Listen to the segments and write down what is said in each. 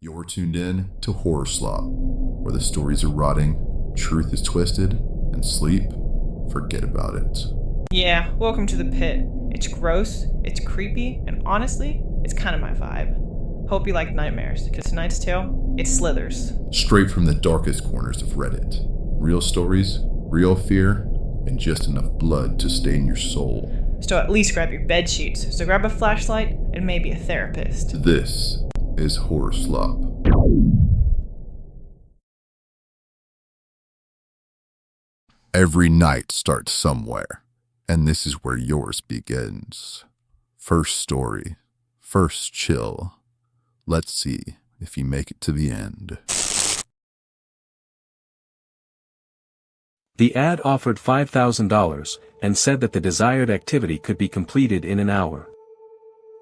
You're tuned in to HorrorSlop, where the stories are rotting, truth is twisted, and sleep, forget about it. Yeah, welcome to the pit. It's gross, it's creepy, and honestly, it's kind of my vibe. Hope you like nightmares, because tonight's tale, it slithers. Straight from the darkest corners of Reddit. Real stories, real fear, and just enough blood to stain your soul. So at least grab your bed sheets, so grab a flashlight, and maybe a therapist. This is HorrorSlop. Every night starts somewhere, and this is where yours begins. First story, first chill. Let's see if you make it to the end. The ad offered $5,000 and said that the desired activity could be completed in an hour.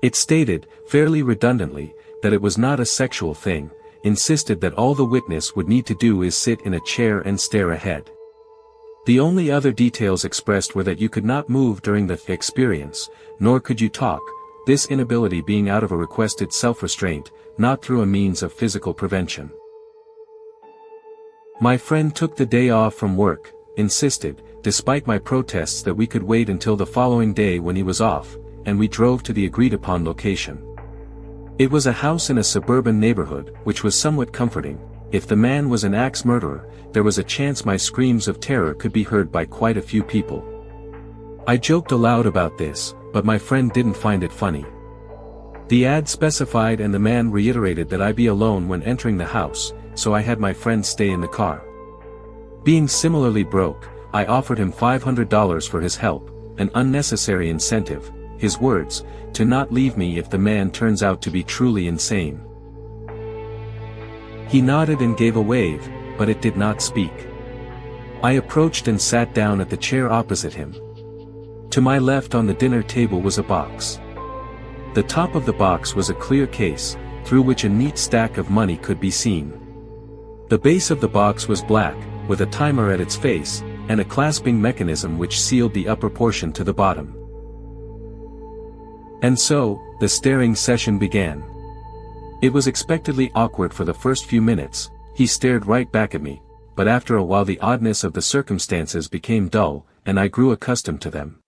It stated, fairly redundantly, that it was not a sexual thing, insisted that all the witness would need to do is sit in a chair and stare ahead. The only other details expressed were that you could not move during the experience, nor could you talk, this inability being out of a requested self-restraint, not through a means of physical prevention. My friend took the day off from work, insisted, despite my protests, that we could wait until the following day when he was off, and we drove to the agreed-upon location. It was a house in a suburban neighborhood, which was somewhat comforting. If the man was an axe murderer, there was a chance my screams of terror could be heard by quite a few people. I joked aloud about this, but my friend didn't find it funny. The ad specified and the man reiterated that I be alone when entering the house, so I had my friend stay in the car. Being similarly broke, I offered him $500 for his help, an unnecessary incentive, his words, to not leave me if the man turns out to be truly insane. He nodded and gave a wave, but it did not speak. I approached and sat down at the chair opposite him. To my left on the dinner table was a box. The top of the box was a clear case, through which a neat stack of money could be seen. The base of the box was black, with a timer at its face, and a clasping mechanism which sealed the upper portion to the bottom. And so, the staring session began. It was expectedly awkward for the first few minutes. He stared right back at me, but after a while the oddness of the circumstances became dull, and I grew accustomed to them.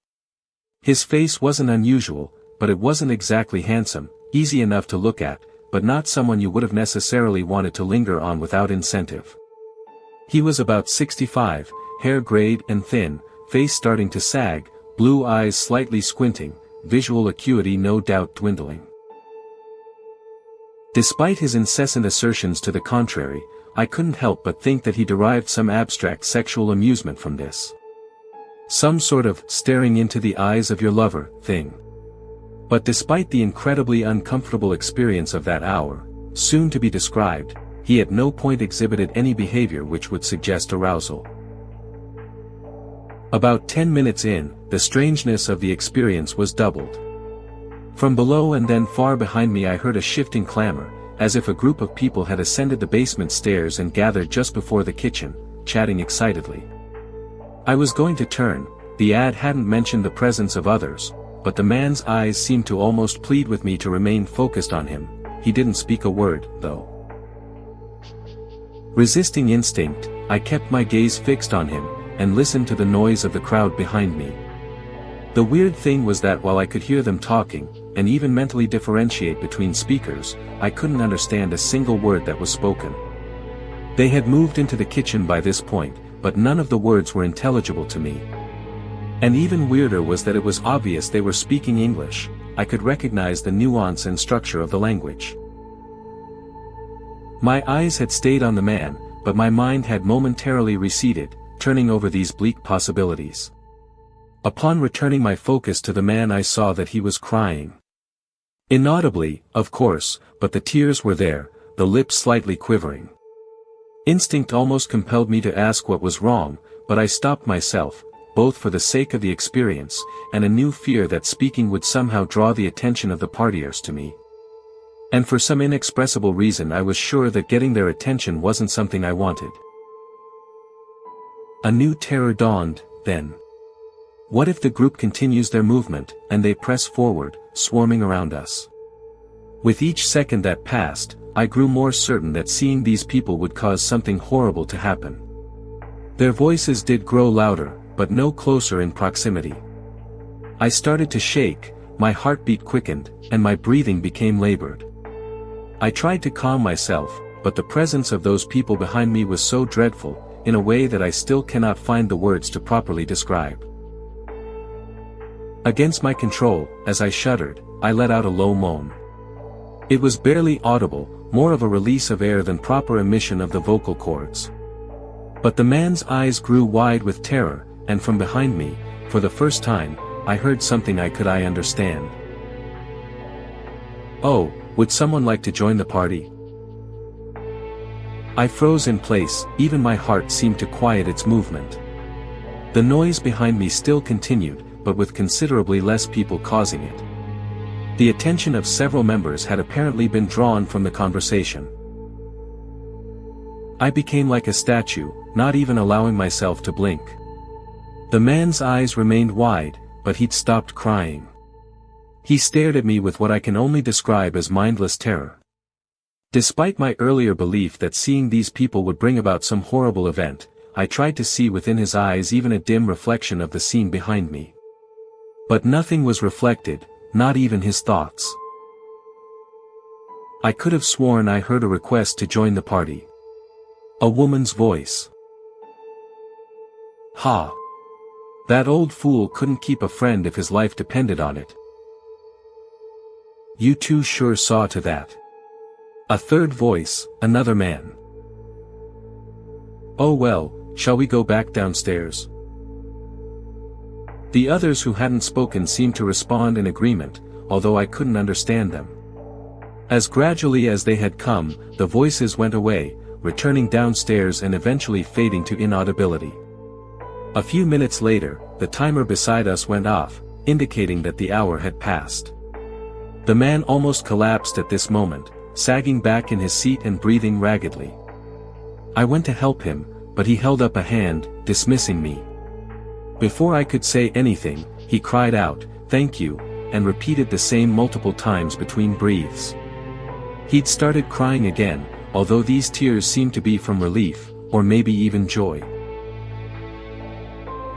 His face wasn't unusual, but it wasn't exactly handsome, easy enough to look at, but not someone you would have necessarily wanted to linger on without incentive. He was about 65, hair grayed and thin, face starting to sag, blue eyes slightly squinting, visual acuity no doubt dwindling. Despite his incessant assertions to the contrary, I couldn't help but think that he derived some abstract sexual amusement from this. Some sort of staring into the eyes of your lover thing. But despite the incredibly uncomfortable experience of that hour, soon to be described, he at no point exhibited any behavior which would suggest arousal. About 10 minutes in, the strangeness of the experience was doubled. From below and then far behind me I heard a shifting clamor, as if a group of people had ascended the basement stairs and gathered just before the kitchen, chatting excitedly. I was going to turn, the ad hadn't mentioned the presence of others, but the man's eyes seemed to almost plead with me to remain focused on him. He didn't speak a word, though. Resisting instinct, I kept my gaze fixed on him, and listened to the noise of the crowd behind me. The weird thing was that while I could hear them talking, and even mentally differentiate between speakers, I couldn't understand a single word that was spoken. They had moved into the kitchen by this point, but none of the words were intelligible to me. And even weirder was that it was obvious they were speaking English. I could recognize the nuance and structure of the language. My eyes had stayed on the man, but my mind had momentarily receded, turning over these bleak possibilities. Upon returning my focus to the man, I saw that he was crying. Inaudibly, of course, but the tears were there, the lips slightly quivering. Instinct almost compelled me to ask what was wrong, but I stopped myself, both for the sake of the experience, and a new fear that speaking would somehow draw the attention of the partiers to me. And for some inexpressible reason I was sure that getting their attention wasn't something I wanted. A new terror dawned, then. What if the group continues their movement, and they press forward, swarming around us? With each second that passed, I grew more certain that seeing these people would cause something horrible to happen. Their voices did grow louder, but no closer in proximity. I started to shake, my heartbeat quickened, and my breathing became labored. I tried to calm myself, but the presence of those people behind me was so dreadful, in a way that I still cannot find the words to properly describe. Against my control, as I shuddered, I let out a low moan. It was barely audible, more of a release of air than proper emission of the vocal cords. But the man's eyes grew wide with terror, and from behind me, for the first time, I heard something I understand. "Oh, would someone like to join the party?" I froze in place, even my heart seemed to quiet its movement. The noise behind me still continued, but with considerably less people causing it. The attention of several members had apparently been drawn from the conversation. I became like a statue, not even allowing myself to blink. The man's eyes remained wide, but he'd stopped crying. He stared at me with what I can only describe as mindless terror. Despite my earlier belief that seeing these people would bring about some horrible event, I tried to see within his eyes even a dim reflection of the scene behind me. But nothing was reflected, not even his thoughts. I could have sworn I heard a request to join the party. A woman's voice. Ha! That old fool couldn't keep a friend if his life depended on it. You two sure saw to that. A third voice, another man. Oh well, shall we go back downstairs? The others who hadn't spoken seemed to respond in agreement, although I couldn't understand them. As gradually as they had come, the voices went away, returning downstairs and eventually fading to inaudibility. A few minutes later, the timer beside us went off, indicating that the hour had passed. The man almost collapsed at this moment, sagging back in his seat and breathing raggedly. I went to help him, but he held up a hand, dismissing me. Before I could say anything, he cried out, "Thank you," and repeated the same multiple times between breaths. He'd started crying again, although these tears seemed to be from relief, or maybe even joy.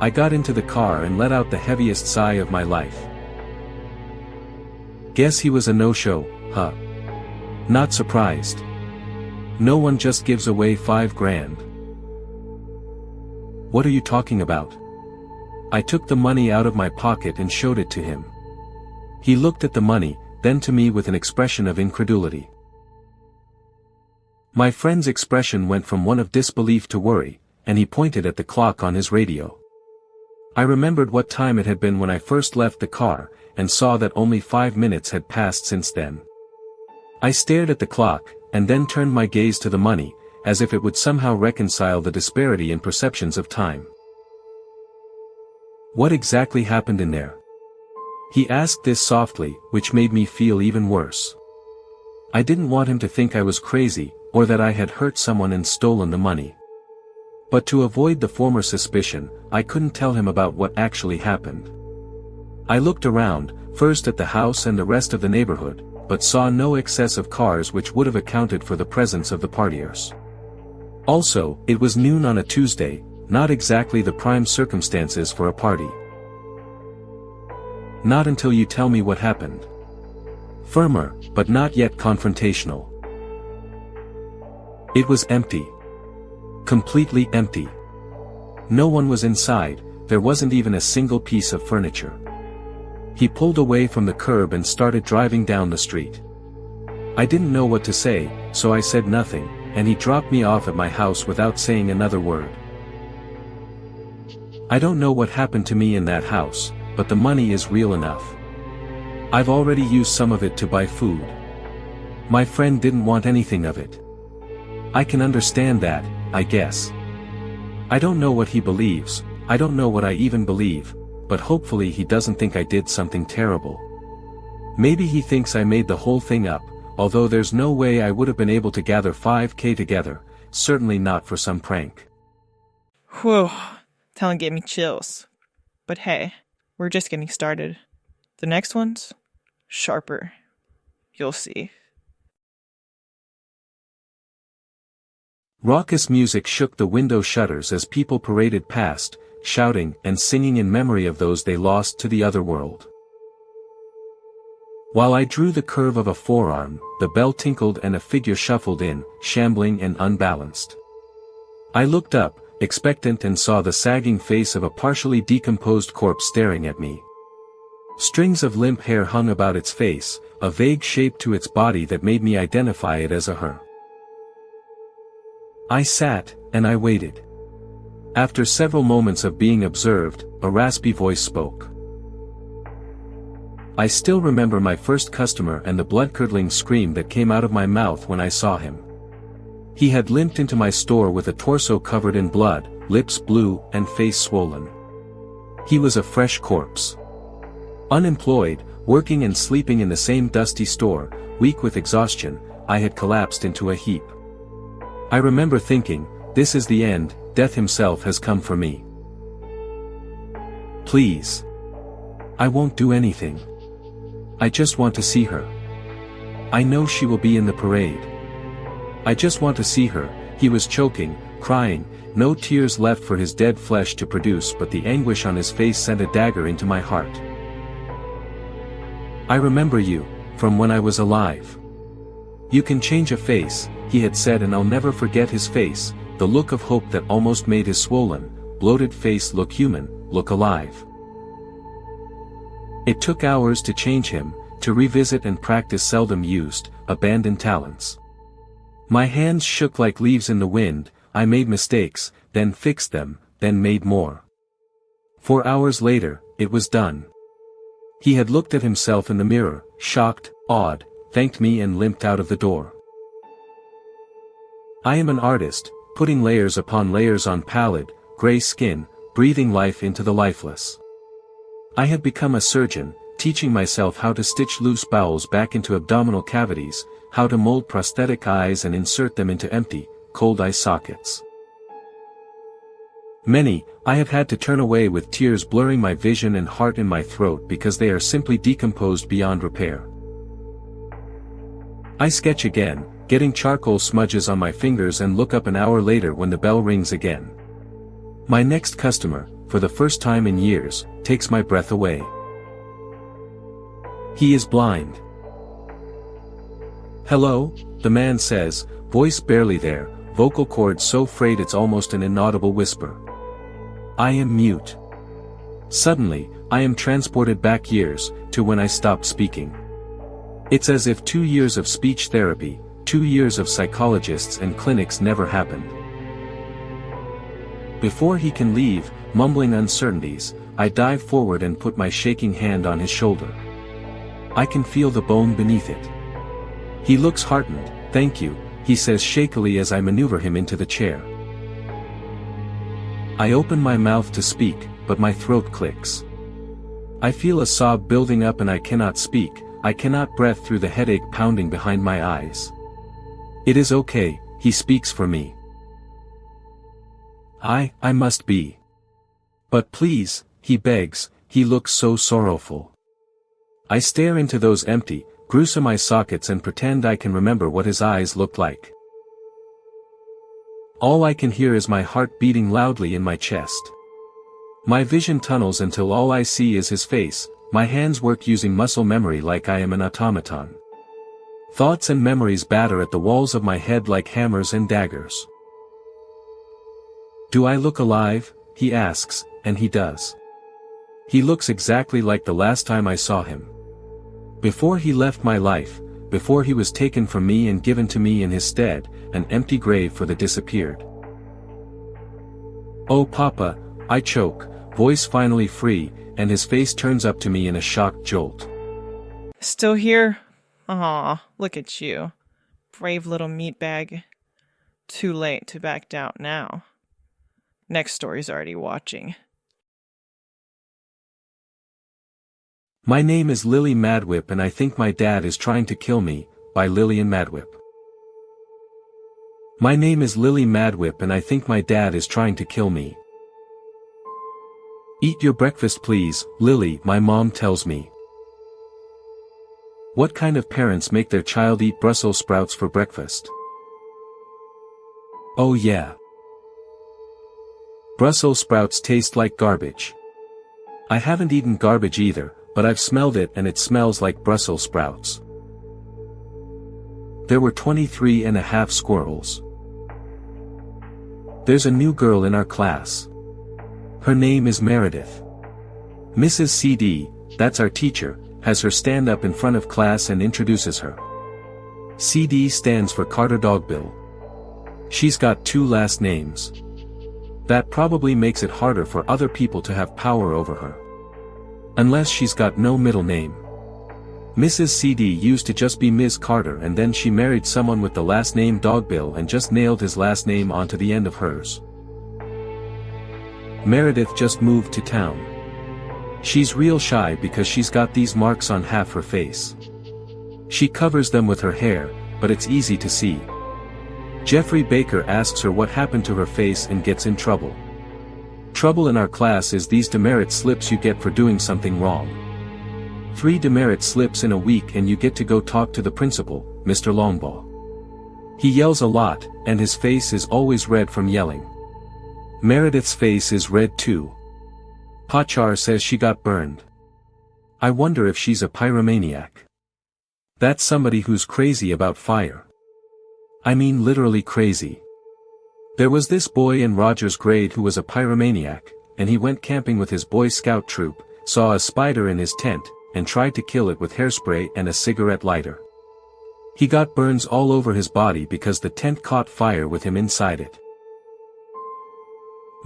I got into the car and let out the heaviest sigh of my life. Guess he was a no-show, huh? Not surprised. No one just gives away $5,000. What are you talking about? I took the money out of my pocket and showed it to him. He looked at the money, then to me with an expression of incredulity. My friend's expression went from one of disbelief to worry, and he pointed at the clock on his radio. I remembered what time it had been when I first left the car, and saw that only 5 minutes had passed since then. I stared at the clock, and then turned my gaze to the money, as if it would somehow reconcile the disparity in perceptions of time. What exactly happened in there? He asked this softly, which made me feel even worse. I didn't want him to think I was crazy, or that I had hurt someone and stolen the money. But to avoid the former suspicion, I couldn't tell him about what actually happened. I looked around, first at the house and the rest of the neighborhood, but saw no excess of cars which would have accounted for the presence of the partiers. Also, it was noon on a Tuesday, not exactly the prime circumstances for a party. Not until you tell me what happened. Firmer, but not yet confrontational. It was empty. Completely empty. No one was inside, there wasn't even a single piece of furniture. He pulled away from the curb and started driving down the street. I didn't know what to say, so I said nothing, and he dropped me off at my house without saying another word. I don't know what happened to me in that house, but the money is real enough. I've already used some of it to buy food. My friend didn't want anything of it. I can understand that, I guess. I don't know what he believes, I don't know what I even believe, but hopefully he doesn't think I did something terrible. Maybe he thinks I made the whole thing up, although there's no way I would have been able to gather $5,000 together, certainly not for some prank. Whew, that one gave me chills. But hey, we're just getting started. The next one's sharper. You'll see. Raucous music shook the window shutters as people paraded past, shouting and singing in memory of those they lost to the other world. While I drew the curve of a forearm, the bell tinkled and a figure shuffled in, shambling and unbalanced. I looked up, expectant, and saw the sagging face of a partially decomposed corpse staring at me. Strings of limp hair hung about its face, a vague shape to its body that made me identify it as a her. I sat, and I waited. After several moments of being observed, a raspy voice spoke. I still remember my first customer and the blood-curdling scream that came out of my mouth when I saw him. He had limped into my store with a torso covered in blood, lips blue, and face swollen. He was a fresh corpse. Unemployed, working and sleeping in the same dusty store, weak with exhaustion, I had collapsed into a heap. I remember thinking, this is the end, death himself has come for me. Please. I won't do anything. I just want to see her. I know she will be in the parade. I just want to see her. He was choking, crying, no tears left for his dead flesh to produce, but the anguish on his face sent a dagger into my heart. I remember you, from when I was alive. You can change a face, he had said, and I'll never forget his face, the look of hope that almost made his swollen, bloated face look human, look alive. It took hours to change him, to revisit and practice seldom used, abandoned talents. My hands shook like leaves in the wind. I made mistakes, then fixed them, then made more. 4 hours later, it was done. He had looked at himself in the mirror, shocked, awed, thanked me and limped out of the door. I am an artist, putting layers upon layers on pallid, gray skin, breathing life into the lifeless. I have become a surgeon, teaching myself how to stitch loose bowels back into abdominal cavities, how to mold prosthetic eyes and insert them into empty, cold eye sockets. Many, I have had to turn away with tears blurring my vision and heart in my throat because they are simply decomposed beyond repair. I sketch again, getting charcoal smudges on my fingers, and look up an hour later when the bell rings again. My next customer, for the first time in years, takes my breath away. He is blind. "Hello," the man says, voice barely there, vocal cords so frayed it's almost an inaudible whisper. I am mute. Suddenly, I am transported back years, to when I stopped speaking. It's as if 2 years of speech therapy, 2 years of psychologists and clinics never happened. Before he can leave, mumbling uncertainties, I dive forward and put my shaking hand on his shoulder. I can feel the bone beneath it. He looks heartened. "Thank you," he says shakily as I maneuver him into the chair. I open my mouth to speak, but my throat clicks. I feel a sob building up and I cannot speak. I cannot breathe through the headache pounding behind my eyes. "It is okay," he speaks for me. I must be. "But please," he begs, he looks so sorrowful. I stare into those empty, gruesome eye sockets and pretend I can remember what his eyes looked like. All I can hear is my heart beating loudly in my chest. My vision tunnels until all I see is his face. My hands work using muscle memory like I am an automaton. Thoughts and memories batter at the walls of my head like hammers and daggers. "Do I look alive?" he asks, and he does. He looks exactly like the last time I saw him. Before he left my life, before he was taken from me and given to me in his stead, an empty grave for the disappeared. "Oh Papa," I choke, voice finally free, and his face turns up to me in a shocked jolt. Still here? Aw, look at you. Brave little meatbag. Too late to back down now. Next story's already watching. My name is Lily Madwip and I think my dad is trying to kill me, by Lillian Madwip. My name is Lily Madwip and I think my dad is trying to kill me. "Eat your breakfast please, Lily," my mom tells me. What kind of parents make their child eat Brussels sprouts for breakfast? Oh yeah. Brussels sprouts taste like garbage. I haven't eaten garbage either, but I've smelled it and it smells like Brussels sprouts. There were 23.5 squirrels. There's a new girl in our class. Her name is Meredith. Mrs. CD, that's our teacher, has her stand up in front of class and introduces her. CD stands for Carter Dogbill. She's got 2 last names. That probably makes it harder for other people to have power over her. Unless she's got no middle name. Mrs. CD used to just be Ms. Carter, and then she married someone with the last name Dogbill and just nailed his last name onto the end of hers. Meredith just moved to town. She's real shy because she's got these marks on half her face. She covers them with her hair, but it's easy to see. Jeffrey Baker asks her what happened to her face and gets in trouble. Trouble in our class is these demerit slips you get for doing something wrong. 3 demerit slips in a week and you get to go talk to the principal, Mr. Longbaugh. He yells a lot, and his face is always red from yelling. Meredith's face is red too. Pachar says she got burned. I wonder if she's a pyromaniac. That's somebody who's crazy about fire. I mean literally crazy. There was this boy in Roger's grade who was a pyromaniac, and he went camping with his Boy Scout troop, saw a spider in his tent, and tried to kill it with hairspray and a cigarette lighter. He got burns all over his body because the tent caught fire with him inside it.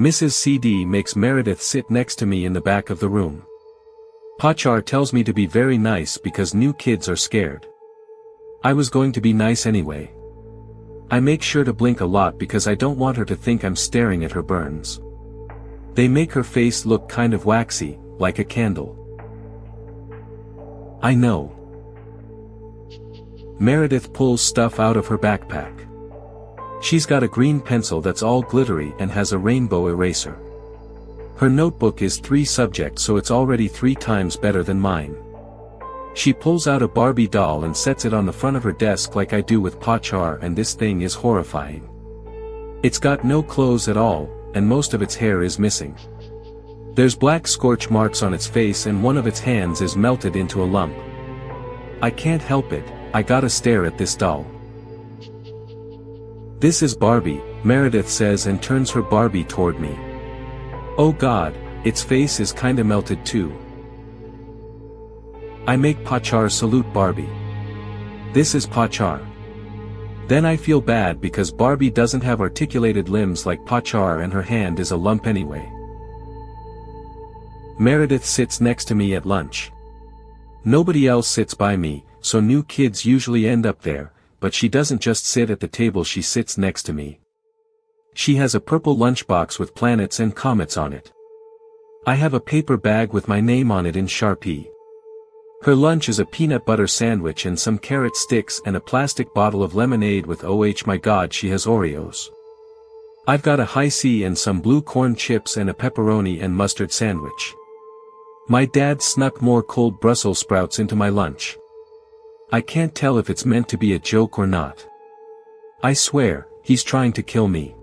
Mrs. CD makes Meredith sit next to me in the back of the room. Pachar tells me to be very nice because new kids are scared. I was going to be nice anyway. I make sure to blink a lot because I don't want her to think I'm staring at her burns. They make her face look kind of waxy, like a candle. I know. Meredith pulls stuff out of her backpack. She's got a green pencil that's all glittery and has a rainbow eraser. Her notebook is 3 subjects, so it's already 3 times better than mine. She pulls out a Barbie doll and sets it on the front of her desk like I do with Pachar, and this thing is horrifying. It's got no clothes at all, and most of its hair is missing. There's black scorch marks on its face and one of its hands is melted into a lump. I can't help it, I gotta stare at this doll. This is Barbie, Meredith says and turns her Barbie toward me. Oh God, its face is kinda melted too. I make Pachar salute Barbie. This is Pachar. Then I feel bad because Barbie doesn't have articulated limbs like Pachar and her hand is a lump anyway. Meredith sits next to me at lunch. Nobody else sits by me, so new kids usually end up there, but she doesn't just sit at the table, she sits next to me. She has a purple lunchbox with planets and comets on it. I have a paper bag with my name on it in Sharpie. Her lunch is a peanut butter sandwich and some carrot sticks and a plastic bottle of lemonade with oh my god she has Oreos. I've got a high C and some blue corn chips and a pepperoni and mustard sandwich. My dad snuck more cold Brussels sprouts into my lunch. I can't tell if it's meant to be a joke or not. I swear, he's trying to kill me.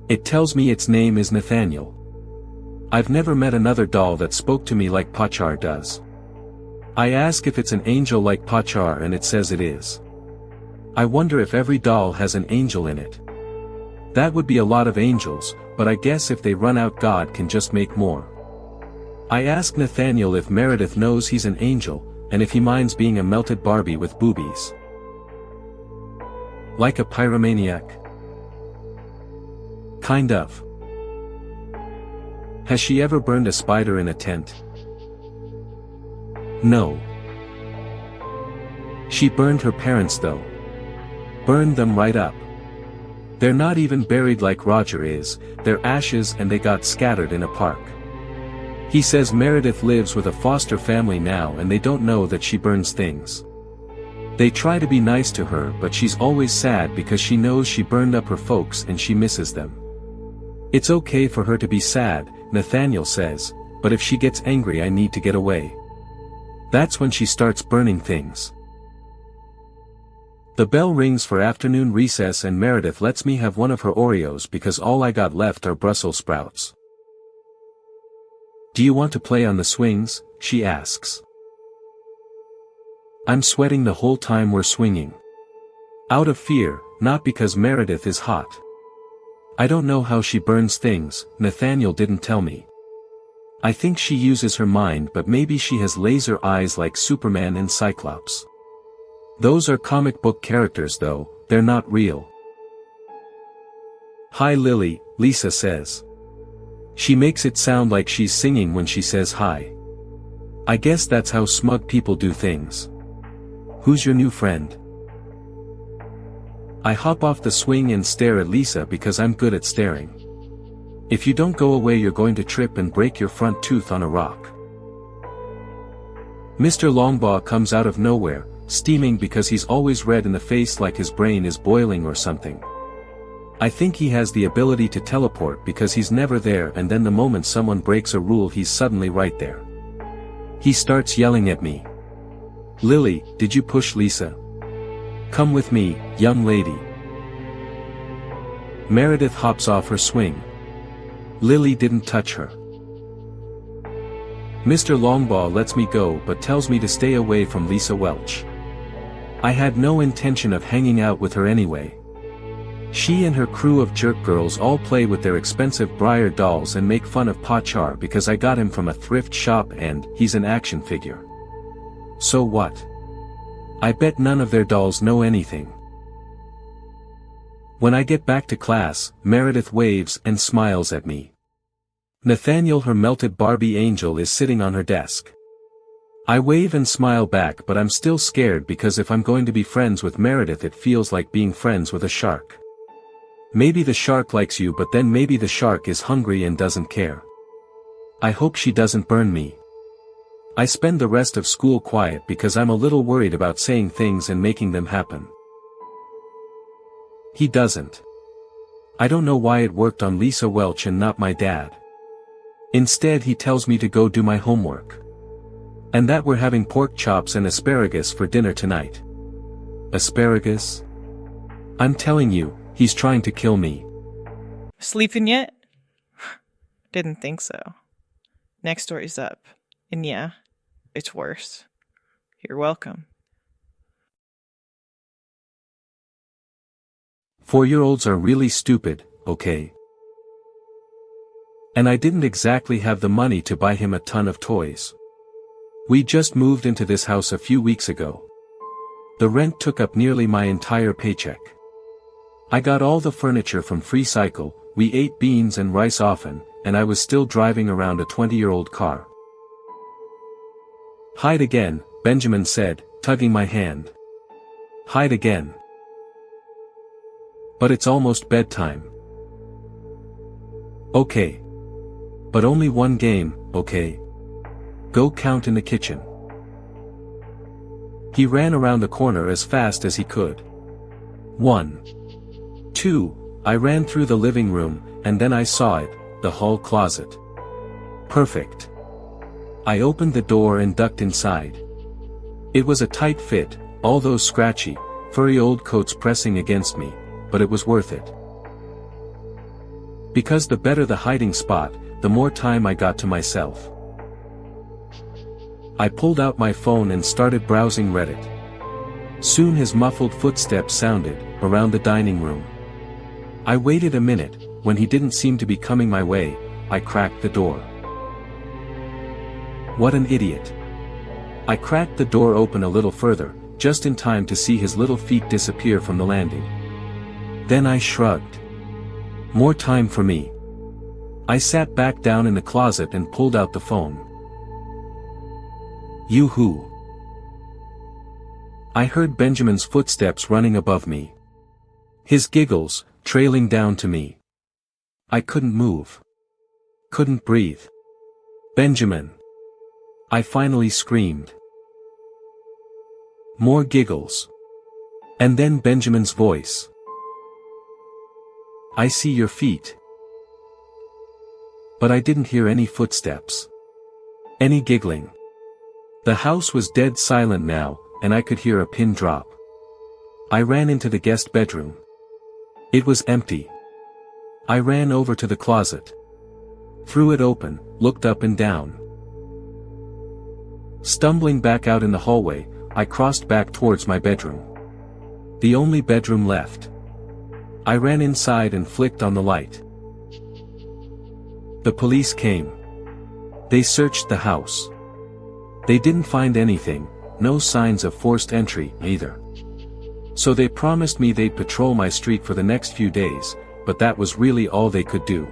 It tells me its name is Nathaniel. I've never met another doll that spoke to me like Pachar does. I ask if it's an angel like Pachar and it says it is. I wonder if every doll has an angel in it. That would be a lot of angels, but I guess if they run out God can just make more. I ask Nathaniel if Meredith knows he's an angel, and if he minds being a melted Barbie with boobies. Like a pyromaniac? Kind of. Has she ever burned a spider in a tent? No. She burned her parents though. Burned them right up. They're not even buried like Roger is, they're ashes and they got scattered in a park. He says Meredith lives with a foster family now and they don't know that she burns things. They try to be nice to her but she's always sad because she knows she burned up her folks and she misses them. It's okay for her to be sad, Nathaniel says, but if she gets angry I need to get away. That's when she starts burning things. The bell rings for afternoon recess and Meredith lets me have one of her Oreos because all I got left are Brussels sprouts. "Do you want to play on the swings?" she asks. I'm sweating the whole time we're swinging. Out of fear, not because Meredith is hot. I don't know how she burns things, Nathaniel didn't tell me. I think she uses her mind, but maybe she has laser eyes like Superman and Cyclops. Those are comic book characters though, they're not real. "Hi Lily," Lisa says. She makes it sound like she's singing when she says hi. I guess that's how smug people do things. "Who's your new friend?" I hop off the swing and stare at Lisa because I'm good at staring. "If you don't go away you're going to trip and break your front tooth on a rock." Mr. Longbaugh comes out of nowhere, steaming because he's always red in the face like his brain is boiling or something. I think he has the ability to teleport because he's never there, and then the moment someone breaks a rule he's suddenly right there. He starts yelling at me. "Lily, did you push Lisa? Come with me, young lady." Meredith hops off her swing. Lily didn't touch her. Mr. Longbaugh lets me go but tells me to stay away from Lisa Welch. I had no intention of hanging out with her anyway. She and her crew of jerk girls all play with their expensive Briar dolls and make fun of Pachar because I got him from a thrift shop and he's an action figure. So what? I bet none of their dolls know anything. When I get back to class, Meredith waves and smiles at me. Nathaniel, her melted Barbie angel, is sitting on her desk. I wave and smile back, but I'm still scared because if I'm going to be friends with Meredith it feels like being friends with a shark. Maybe the shark likes you, but then maybe the shark is hungry and doesn't care. I hope she doesn't burn me. I spend the rest of school quiet because I'm a little worried about saying things and making them happen. He doesn't. I don't know why it worked on Lisa Welch and not my dad. Instead he tells me to go do my homework. And that we're having pork chops and asparagus for dinner tonight. Asparagus? I'm telling you, he's trying to kill me. Sleeping yet? Didn't think so. Next story's up. And yeah, it's worse. You're welcome. 4-year-olds are really stupid, okay? And I didn't exactly have the money to buy him a ton of toys. We just moved into this house a few weeks ago. The rent took up nearly my entire paycheck. I got all the furniture from Free Cycle, we ate beans and rice often, and I was still driving around a 20-year-old car. "Hide again," Benjamin said, tugging my hand. "Hide again. But it's almost bedtime." "Okay. But only one game, okay? Go count in the kitchen." He ran around the corner as fast as he could. 1. 2, I ran through the living room, and then I saw it, the hall closet. Perfect. I opened the door and ducked inside. It was a tight fit, all those scratchy, furry old coats pressing against me, but it was worth it. Because the better the hiding spot, the more time I got to myself. I pulled out my phone and started browsing Reddit. Soon his muffled footsteps sounded, around the dining room. I waited a minute, when he didn't seem to be coming my way, I cracked the door. What an idiot. I cracked the door open a little further, just in time to see his little feet disappear from the landing. Then I shrugged. More time for me. I sat back down in the closet and pulled out the phone. "You who?" I heard Benjamin's footsteps running above me. His giggles, trailing down to me. I couldn't move. Couldn't breathe. "Benjamin!" I finally screamed. More giggles. And then Benjamin's voice. "I see your feet." But I didn't hear any footsteps. Any giggling. The house was dead silent now, and I could hear a pin drop. I ran into the guest bedroom. It was empty. I ran over to the closet. Threw it open, looked up and down. Stumbling back out in the hallway, I crossed back towards my bedroom. The only bedroom left. I ran inside and flicked on the light. The police came. They searched the house. They didn't find anything, no signs of forced entry, either. So they promised me they'd patrol my street for the next few days, but that was really all they could do.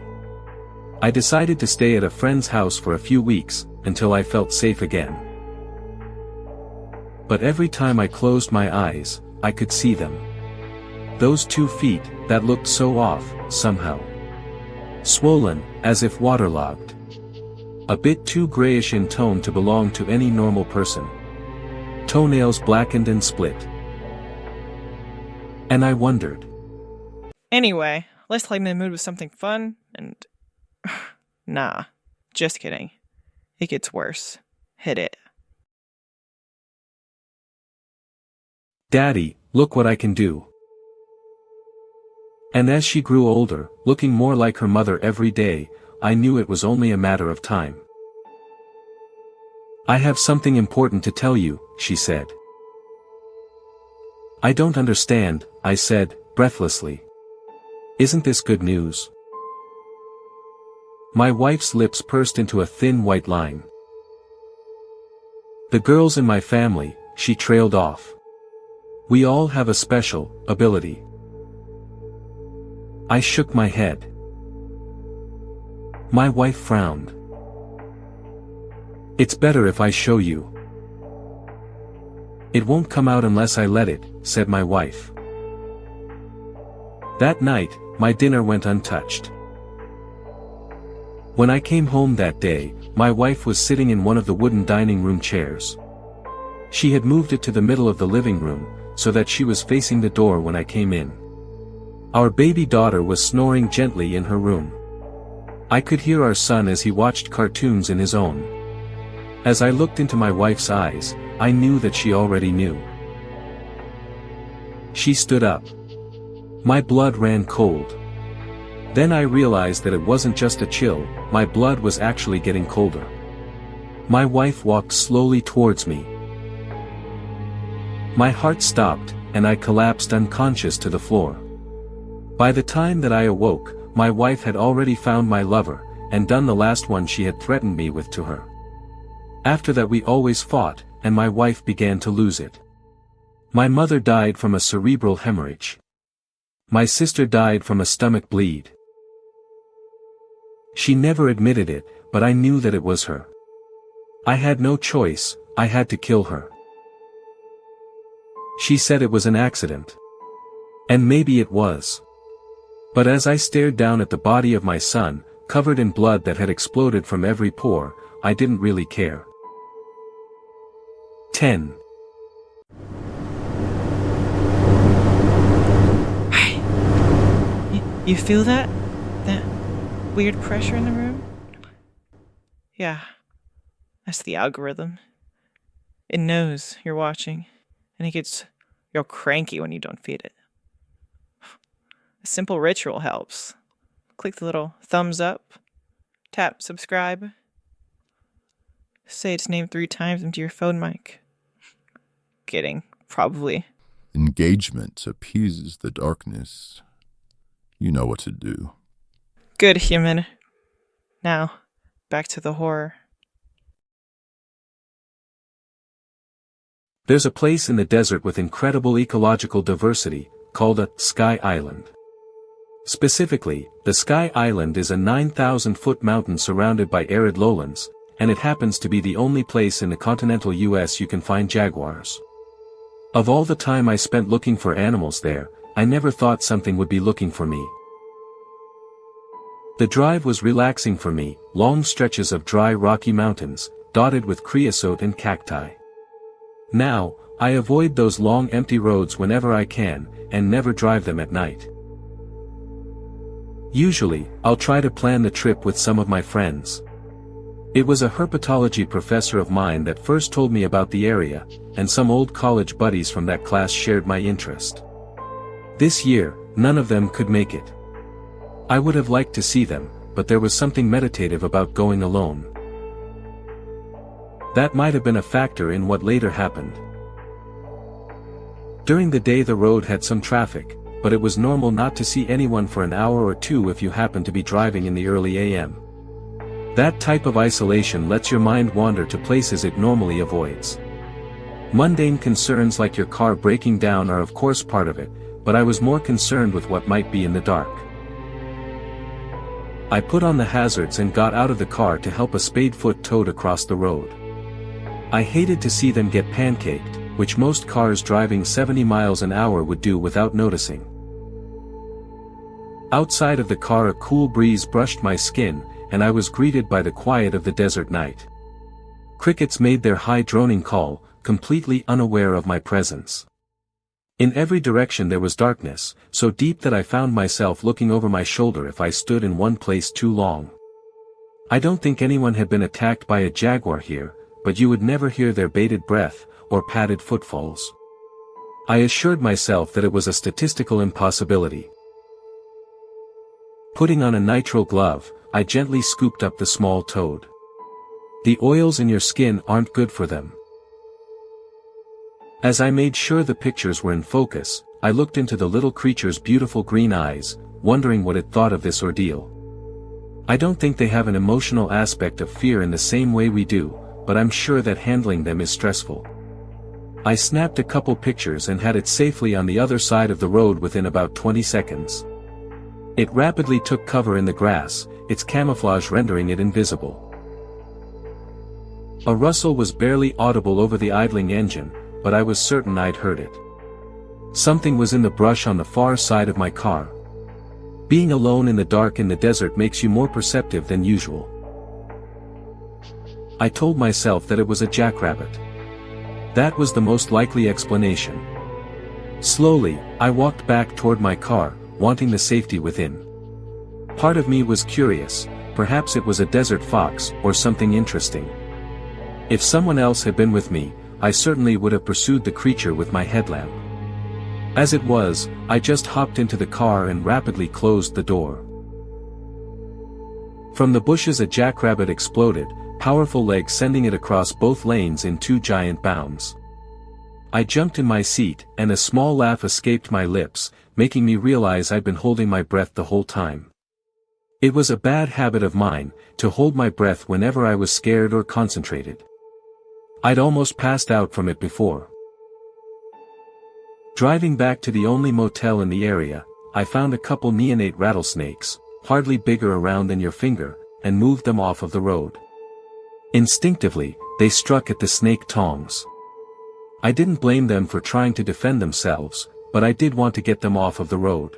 I decided to stay at a friend's house for a few weeks, until I felt safe again. But every time I closed my eyes, I could see them. Those 2 feet, that looked so off, somehow. Swollen, as if waterlogged. A bit too grayish in tone to belong to any normal person. Toenails blackened and split. And I wondered. Anyway, let's lighten the mood with something fun and... Nah, just kidding. It gets worse. Hit it. Daddy, look what I can do. And as she grew older, looking more like her mother every day, I knew it was only a matter of time. I have something important to tell you, she said. I don't understand, I said, breathlessly. Isn't this good news? My wife's lips pursed into a thin white line. The girls in my family, she trailed off. We all have a special ability. I shook my head. My wife frowned. It's better if I show you. It won't come out unless I let it, said my wife. That night, my dinner went untouched. When I came home that day, my wife was sitting in one of the wooden dining room chairs. She had moved it to the middle of the living room, so that she was facing the door when I came in. Our baby daughter was snoring gently in her room. I could hear our son as he watched cartoons in his own. As I looked into my wife's eyes, I knew that she already knew. She stood up. My blood ran cold. Then I realized that it wasn't just a chill, my blood was actually getting colder. My wife walked slowly towards me. My heart stopped, and I collapsed unconscious to the floor. By the time that I awoke, my wife had already found my lover, and done the last one she had threatened me with to her. After that we always fought, and my wife began to lose it. My mother died from a cerebral hemorrhage. My sister died from a stomach bleed. She never admitted it, but I knew that it was her. I had no choice, I had to kill her. She said it was an accident. And maybe it was. But as I stared down at the body of my son, covered in blood that had exploded from every pore, I didn't really care. 10. You feel that? That weird pressure in the room? Yeah, that's the algorithm. It knows you're watching, and it gets real cranky when you don't feed it. A simple ritual helps. Click the little thumbs up, tap subscribe, say its name 3 times into your phone mic. Kidding, probably. Engagement appeases the darkness. You know what to do. Good, human. Now, back to the horror. There's a place in the desert with incredible ecological diversity, called a Sky Island. Specifically, the Sky Island is a 9,000-foot mountain surrounded by arid lowlands, and it happens to be the only place in the continental US you can find jaguars. Of all the time I spent looking for animals there, I never thought something would be looking for me. The drive was relaxing for me, long stretches of dry rocky mountains, dotted with creosote and cacti. Now, I avoid those long empty roads whenever I can, and never drive them at night. Usually, I'll try to plan the trip with some of my friends. It was a herpetology professor of mine that first told me about the area, and some old college buddies from that class shared my interest. This year, none of them could make it. I would have liked to see them, but there was something meditative about going alone. That might have been a factor in what later happened. During the day the road had some traffic, but it was normal not to see anyone for an hour or two if you happened to be driving in the early AM. That type of isolation lets your mind wander to places it normally avoids. Mundane concerns like your car breaking down are of course part of it, but I was more concerned with what might be in the dark. I put on the hazards and got out of the car to help a spadefoot toad across the road. I hated to see them get pancaked, which most cars driving 70 miles an hour would do without noticing. Outside of the car a cool breeze brushed my skin, and I was greeted by the quiet of the desert night. Crickets made their high droning call, completely unaware of my presence. In every direction there was darkness, so deep that I found myself looking over my shoulder if I stood in one place too long. I don't think anyone had been attacked by a jaguar here, but you would never hear their bated breath, or padded footfalls. I assured myself that it was a statistical impossibility. Putting on a nitrile glove, I gently scooped up the small toad. The oils in your skin aren't good for them. As I made sure the pictures were in focus, I looked into the little creature's beautiful green eyes, wondering what it thought of this ordeal. I don't think they have an emotional aspect of fear in the same way we do, but I'm sure that handling them is stressful. I snapped a couple pictures and had it safely on the other side of the road within about 20 seconds. It rapidly took cover in the grass, its camouflage rendering it invisible. A rustle was barely audible over the idling engine, but I was certain I'd heard it. Something was in the brush on the far side of my car. Being alone in the dark in the desert makes you more perceptive than usual. I told myself that it was a jackrabbit. That was the most likely explanation. Slowly, I walked back toward my car, wanting the safety within. Part of me was curious, perhaps it was a desert fox or something interesting. If someone else had been with me, I certainly would have pursued the creature with my headlamp. As it was, I just hopped into the car and rapidly closed the door. From the bushes a jackrabbit exploded, powerful legs sending it across both lanes in 2 giant bounds. I jumped in my seat, and a small laugh escaped my lips, making me realize I'd been holding my breath the whole time. It was a bad habit of mine, to hold my breath whenever I was scared or concentrated. I'd almost passed out from it before. Driving back to the only motel in the area, I found a couple neonate rattlesnakes, hardly bigger around than your finger, and moved them off of the road. Instinctively, they struck at the snake tongs. I didn't blame them for trying to defend themselves, but I did want to get them off of the road.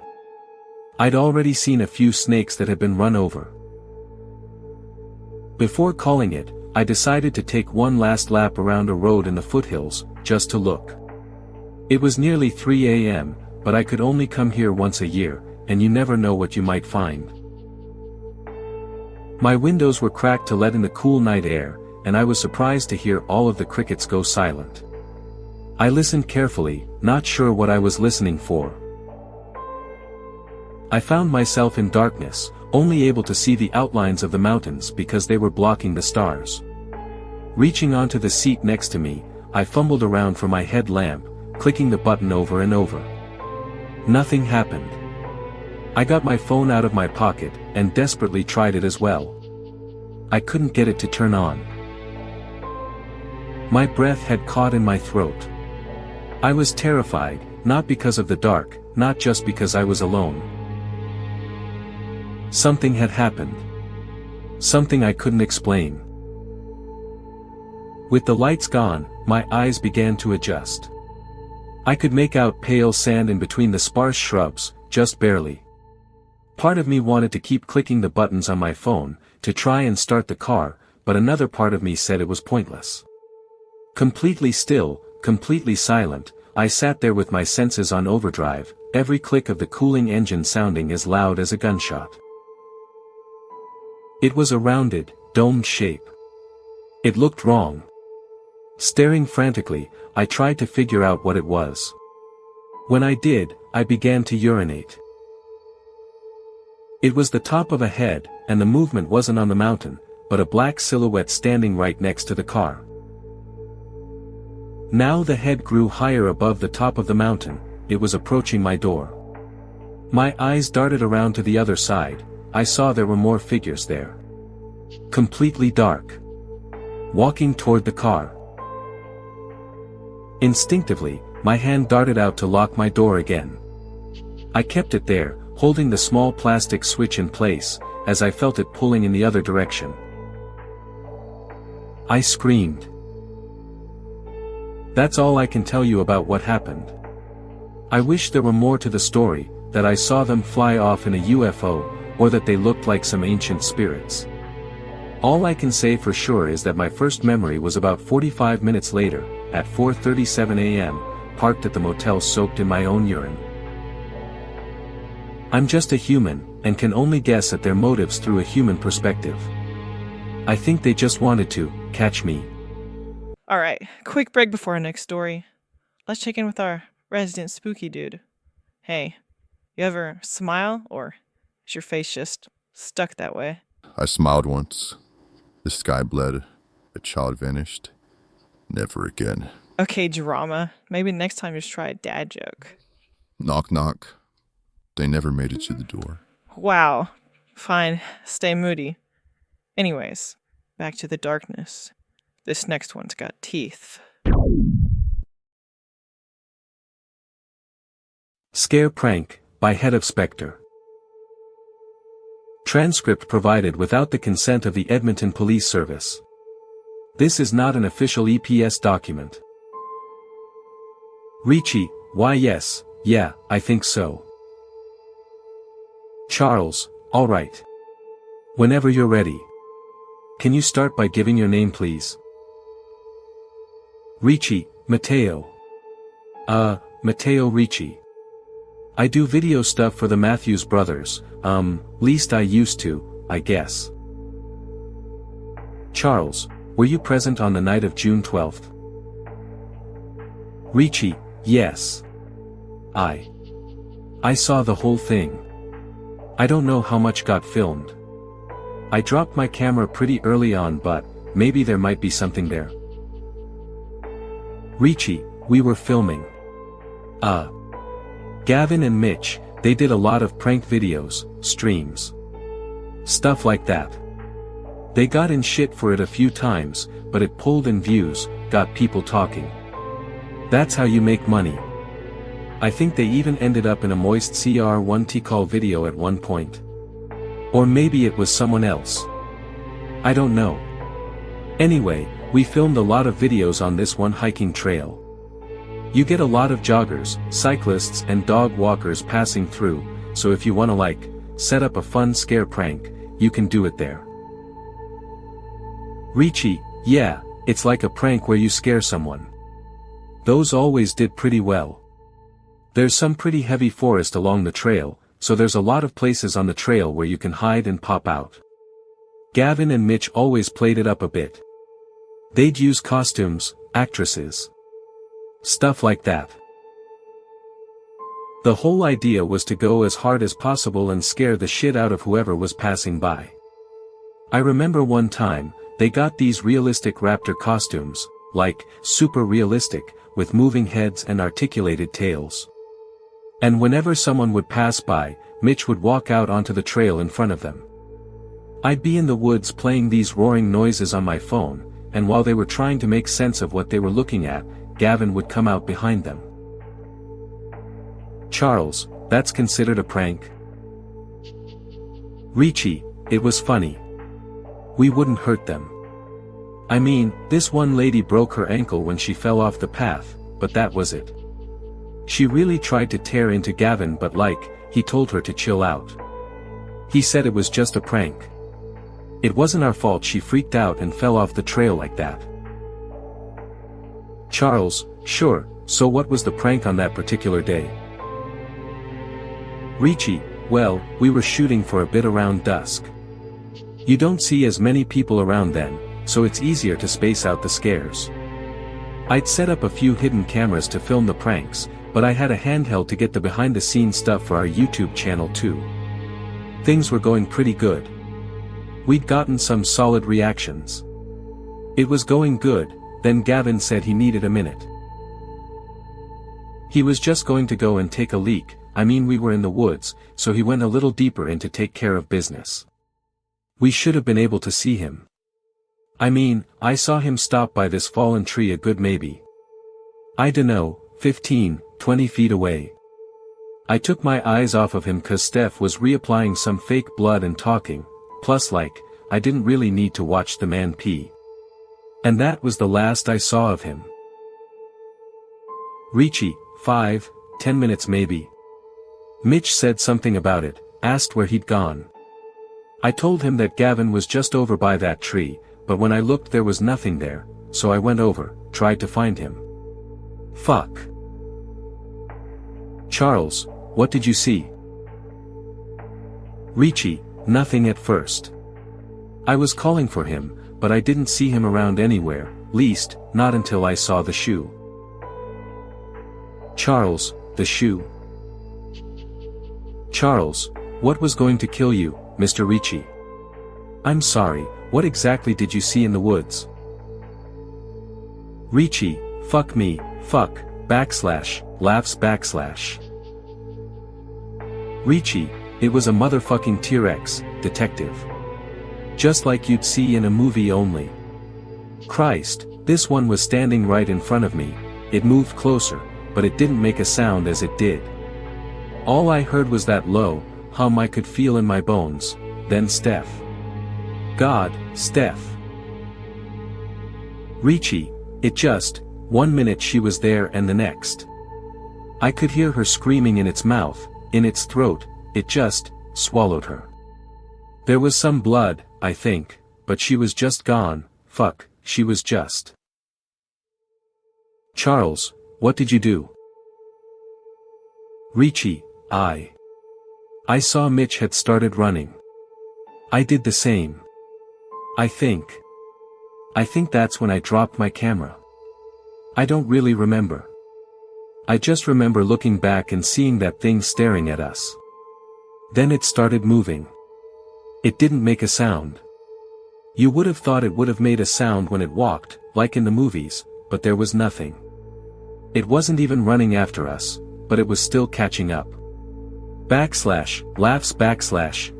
I'd already seen a few snakes that had been run over. Before calling it, I decided to take one last lap around a road in the foothills, just to look. It was nearly 3 a.m., but I could only come here once a year, and you never know what you might find. My windows were cracked to let in the cool night air, and I was surprised to hear all of the crickets go silent. I listened carefully, not sure what I was listening for. I found myself in darkness, only able to see the outlines of the mountains because they were blocking the stars. Reaching onto the seat next to me, I fumbled around for my headlamp, clicking the button over and over. Nothing happened. I got my phone out of my pocket, and desperately tried it as well. I couldn't get it to turn on. My breath had caught in my throat. I was terrified, not because of the dark, not just because I was alone. Something had happened. Something I couldn't explain. With the lights gone, my eyes began to adjust. I could make out pale sand in between the sparse shrubs, just barely. Part of me wanted to keep clicking the buttons on my phone, to try and start the car, but another part of me said it was pointless. Completely still, completely silent, I sat there with my senses on overdrive, every click of the cooling engine sounding as loud as a gunshot. It was a rounded, domed shape. It looked wrong. Staring frantically, I tried to figure out what it was. When I did, I began to urinate. It was the top of a head, and the movement wasn't on the mountain, but a black silhouette standing right next to the car. Now the head grew higher above the top of the mountain, it was approaching my door. My eyes darted around to the other side, I saw there were more figures there. Completely dark. Walking toward the car. Instinctively, my hand darted out to lock my door again. I kept it there, holding the small plastic switch in place, as I felt it pulling in the other direction. I screamed. That's all I can tell you about what happened. I wish there were more to the story, that I saw them fly off in a UFO, or that they looked like some ancient spirits. All I can say for sure is that my first memory was about 45 minutes later, at 4:37 a.m., parked at the motel soaked in my own urine. I'm just a human, and can only guess at their motives through a human perspective. I think they just wanted to catch me. Alright, quick break before our next story. Let's check in with our resident spooky dude. Hey, you ever smile, or is your face just stuck that way? I smiled once. The sky bled. A child vanished. Never again. Okay, drama. Maybe next time just try a dad joke. Knock knock. They never made it to the door. Wow. Fine, stay moody. Anyways, back to the darkness. This next one's got teeth. Scare Prank, by Head of Spectre. Transcript provided without the consent of the Edmonton Police Service. This is not an official EPS document. Ricci, why yes, yeah, I think so. Charles, alright. Whenever you're ready. Can you start by giving your name please? Ricci, Matteo. Matteo Ricci. I do video stuff for the Matthews brothers, least I used to, I guess. Charles, were you present on the night of June 12th? Ricci, yes. I saw the whole thing. I don't know how much got filmed. I dropped my camera pretty early on, but maybe there might be something there. Ricci, we were filming. Gavin and Mitch, they did a lot of prank videos, streams. Stuff like that. They got in shit for it a few times, but it pulled in views, got people talking. That's how you make money. I think they even ended up in a Moist CR1 call video at one point. Or maybe it was someone else. I don't know. Anyway, we filmed a lot of videos on this one hiking trail. You get a lot of joggers, cyclists and dog walkers passing through, so if you wanna set up a fun scare prank, you can do it there. Ricci, yeah, it's like a prank where you scare someone. Those always did pretty well. There's some pretty heavy forest along the trail, so there's a lot of places on the trail where you can hide and pop out. Gavin and Mitch always played it up a bit. They'd use costumes, actresses. Stuff like that. The whole idea was to go as hard as possible and scare the shit out of whoever was passing by. I remember one time, they got these realistic raptor costumes, super realistic, with moving heads and articulated tails. And whenever someone would pass by, Mitch would walk out onto the trail in front of them. I'd be in the woods playing these roaring noises on my phone, and while they were trying to make sense of what they were looking at, Gavin would come out behind them. Charles, that's considered a prank? Ricci, it was funny. We wouldn't hurt them. I mean, this one lady broke her ankle when she fell off the path, but that was it. She really tried to tear into Gavin, but he told her to chill out. He said it was just a prank. It wasn't our fault she freaked out and fell off the trail like that. Charles, sure, so what was the prank on that particular day? Ricci, well, we were shooting for a bit around dusk. You don't see as many people around then, so it's easier to space out the scares. I'd set up a few hidden cameras to film the pranks, but I had a handheld to get the behind-the-scenes stuff for our YouTube channel too. Things were going pretty good. We'd gotten some solid reactions. It was going good, then Gavin said he needed a minute. He was just going to go and take a leak. We were in the woods, so he went a little deeper in to take care of business. We should have been able to see him. I saw him stop by this fallen tree a good maybe, I dunno, 15, 20 feet away. I took my eyes off of him cause Steph was reapplying some fake blood and talking, plus I didn't really need to watch the man pee. And that was the last I saw of him. Richie, 5, 10 minutes maybe. Mitch said something about it, asked where he'd gone. I told him that Gavin was just over by that tree, but when I looked there was nothing there, so I went over, tried to find him. Fuck. Charles, what did you see? Richie, nothing at first. I was calling for him, but I didn't see him around anywhere, least, not until I saw the shoe. Charles, the shoe. Charles, what was going to kill you, Mr. Richie? I'm sorry, what exactly did you see in the woods? Richie, fuck me, fuck, laughs. Richie, it was a motherfucking T-Rex, detective. Just like you'd see in a movie only. Christ, this one was standing right in front of me, it moved closer, but it didn't make a sound as it did. All I heard was that low hum I could feel in my bones, then Steph. God, Steph. Richie, it just, 1 minute she was there and the next. I could hear her screaming in its mouth, in its throat, it just, swallowed her. There was some blood, I think, but she was just gone, fuck, she was just. Charles, what did you do? Richie, I saw Mitch had started running. I did the same. I think that's when I dropped my camera. I don't really remember. I just remember looking back and seeing that thing staring at us. Then it started moving. It didn't make a sound. You would have thought it would have made a sound when it walked, like in the movies, but there was nothing. It wasn't even running after us, but it was still catching up. Laughs,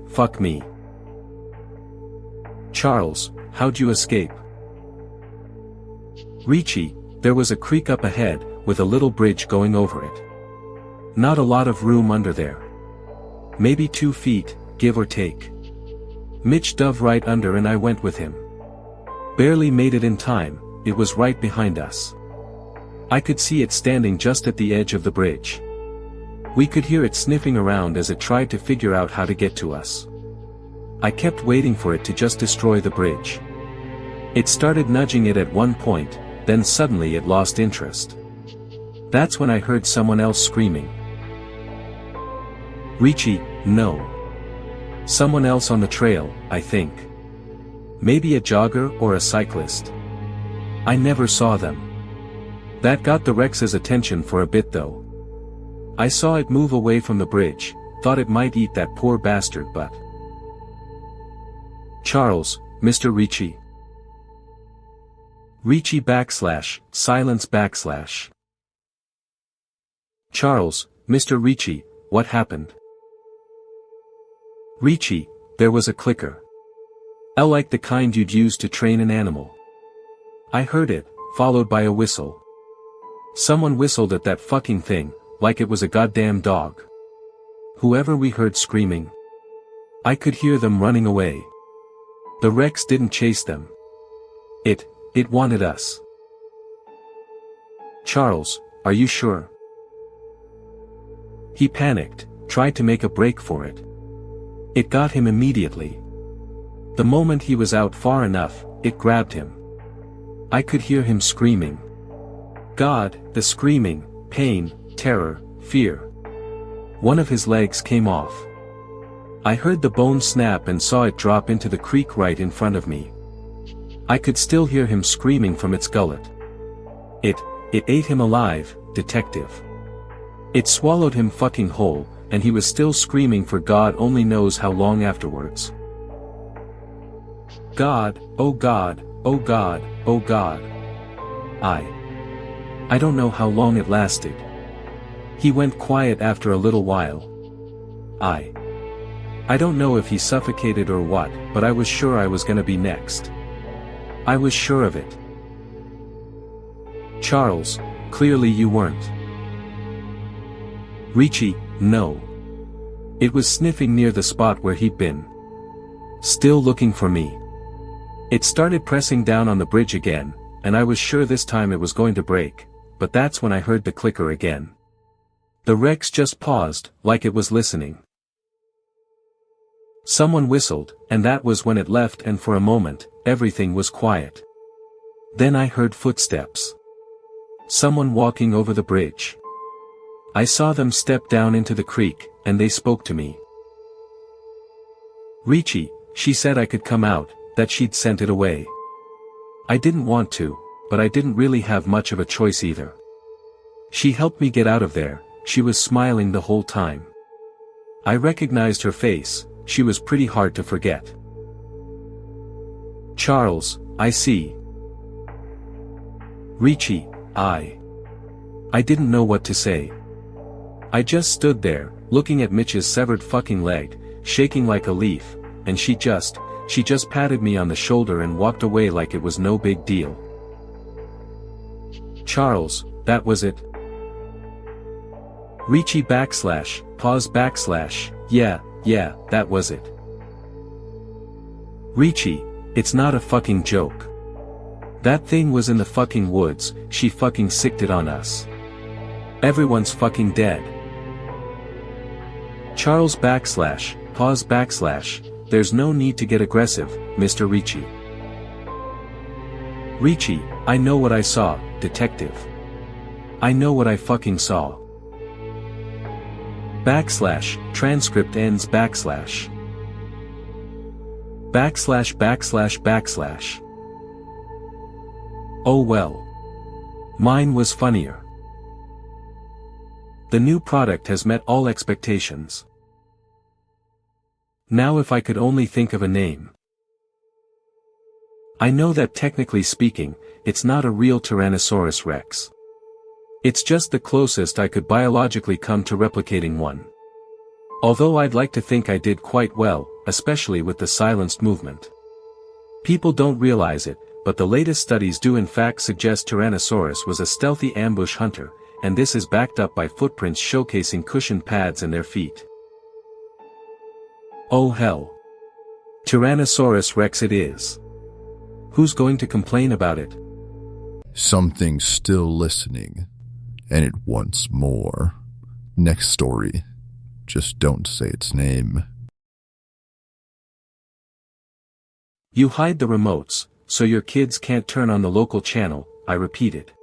fuck me. Charles, how'd you escape? Richie, there was a creek up ahead, with a little bridge going over it. Not a lot of room under there. Maybe 2 feet, give or take. Mitch dove right under and I went with him. Barely made it in time, it was right behind us. I could see it standing just at the edge of the bridge. We could hear it sniffing around as it tried to figure out how to get to us. I kept waiting for it to just destroy the bridge. It started nudging it at one point, then suddenly it lost interest. That's when I heard someone else screaming. Richie, no. Someone else on the trail, I think. Maybe a jogger or a cyclist. I never saw them. That got the Rex's attention for a bit though. I saw it move away from the bridge, thought it might eat that poor bastard but... Charles, Mr. Richie. Richie silence / Charles, Mr. Richie, what happened? Richie, there was a clicker. Like the kind you'd use to train an animal. I heard it, followed by a whistle. Someone whistled at that fucking thing, like it was a goddamn dog. Whoever we heard screaming. I could hear them running away. The Rex didn't chase them. It wanted us. Charles, are you sure? He panicked, tried to make a break for it. It got him immediately. The moment he was out far enough, it grabbed him. I could hear him screaming. God, the screaming, pain, terror, fear. One of his legs came off. I heard the bone snap and saw it drop into the creek right in front of me. I could still hear him screaming from its gullet. It ate him alive, detective. It swallowed him fucking whole, and he was still screaming for God only knows how long afterwards. God, oh God, oh God, oh God. I don't know how long it lasted. He went quiet after a little while. I don't know if he suffocated or what, but I was sure I was gonna be next. I was sure of it. Charles, clearly you weren't. Richie, no. It was sniffing near the spot where he'd been. Still looking for me. It started pressing down on the bridge again, and I was sure this time it was going to break, but that's when I heard the clicker again. The Rex just paused, like it was listening. Someone whistled, and that was when it left, and for a moment, everything was quiet. Then I heard footsteps. Someone walking over the bridge. I saw them step down into the creek, and they spoke to me. Richie, she said I could come out, that she'd sent it away. I didn't want to, but I didn't really have much of a choice either. She helped me get out of there, she was smiling the whole time. I recognized her face, she was pretty hard to forget. Charles, I see. Richie, I didn't know what to say. I just stood there, looking at Mitch's severed fucking leg, shaking like a leaf, and she just patted me on the shoulder and walked away like it was no big deal. Charles, that was it? Richie / pause / yeah, that was it. Richie, it's not a fucking joke. That thing was in the fucking woods, she fucking sicked it on us. Everyone's fucking dead. Charles / pause / there's no need to get aggressive, Mr. Richie. Richie, I know what I saw, detective. I know what I fucking saw. / transcript ends / / Oh well. Mine was funnier. The new product has met all expectations. Now if I could only think of a name. I know that technically speaking, it's not a real Tyrannosaurus Rex. It's just the closest I could biologically come to replicating one. Although I'd like to think I did quite well, especially with the silenced movement. People don't realize it, but the latest studies do in fact suggest Tyrannosaurus was a stealthy ambush hunter, and this is backed up by footprints showcasing cushioned pads in their feet. Oh hell. Tyrannosaurus Rex it is. Who's going to complain about it? Something's still listening, and it wants more. Next story. Just don't say its name. You hide the remotes, so your kids can't turn on the local channel, I repeated.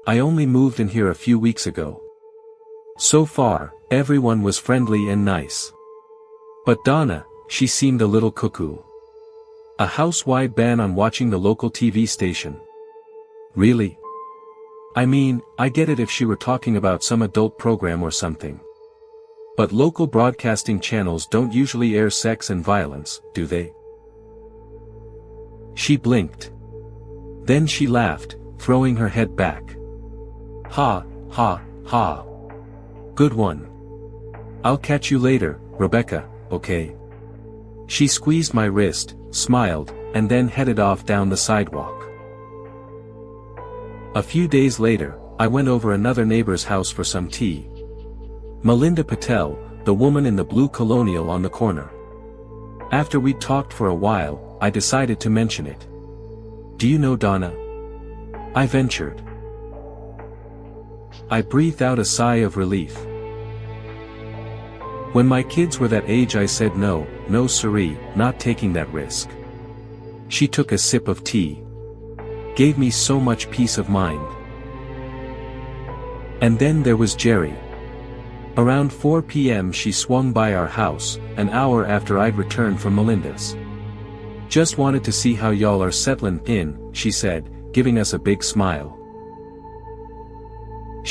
I only moved in here a few weeks ago. So far, everyone was friendly and nice. But Donna, she seemed a little cuckoo. A house-wide ban on watching the local TV station. Really? I mean, I get it if she were talking about some adult program or something. But local broadcasting channels don't usually air sex and violence, do they? She blinked. Then she laughed, throwing her head back. Ha, ha, ha. Good one. I'll catch you later, Rebecca, okay? She squeezed my wrist, smiled, and then headed off down the sidewalk. A few days later, I went over another neighbor's house for some tea. Melinda Patel, the woman in the blue colonial on the corner. After we'd talked for a while, I decided to mention it. Do you know Donna? I ventured. I breathed out a sigh of relief. When my kids were that age I said no siree, not taking that risk. She took a sip of tea. Gave me so much peace of mind. And then there was Jerry. Around 4 p.m. she swung by our house, an hour after I'd returned from Melinda's. Just wanted to see how y'all are settling in, she said, giving us a big smile.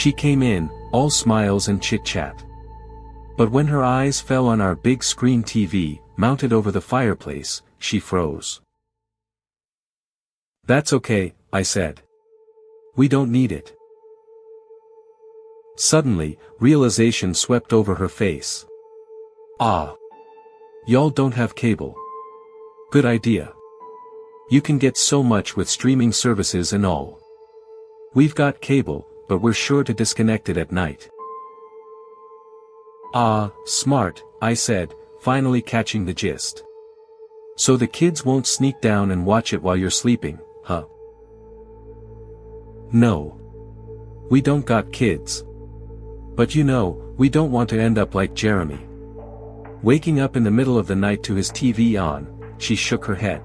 She came in, all smiles and chit-chat. But when her eyes fell on our big screen TV, mounted over the fireplace, she froze. "That's okay," I said. "We don't need it." Suddenly, realization swept over her face. "Ah. Y'all don't have cable. Good idea. You can get so much with streaming services and all. We've got cable, but we're sure to disconnect it at night." "Ah, smart," I said, finally catching the gist. "So the kids won't sneak down and watch it while you're sleeping, huh?" "No. We don't got kids. But you know, we don't want to end up like Jeremy. Waking up in the middle of the night to his TV on." She shook her head.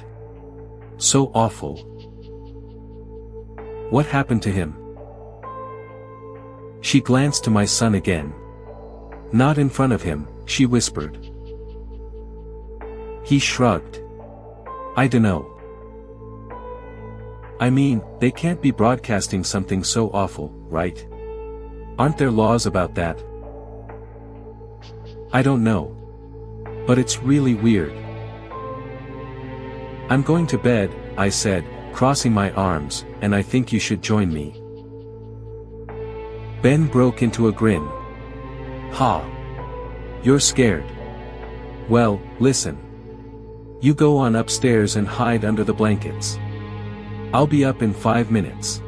"So awful." "What happened to him?" She glanced to my son again. "Not in front of him," she whispered. He shrugged. "I dunno. I mean, they can't be broadcasting something so awful, right? Aren't there laws about that?" "I don't know. But it's really weird." "I'm going to bed," I said, crossing my arms, "and I think you should join me." Ben broke into a grin. "Ha! You're scared. Well, listen. You go on upstairs and hide under the blankets. I'll be up in 5 minutes."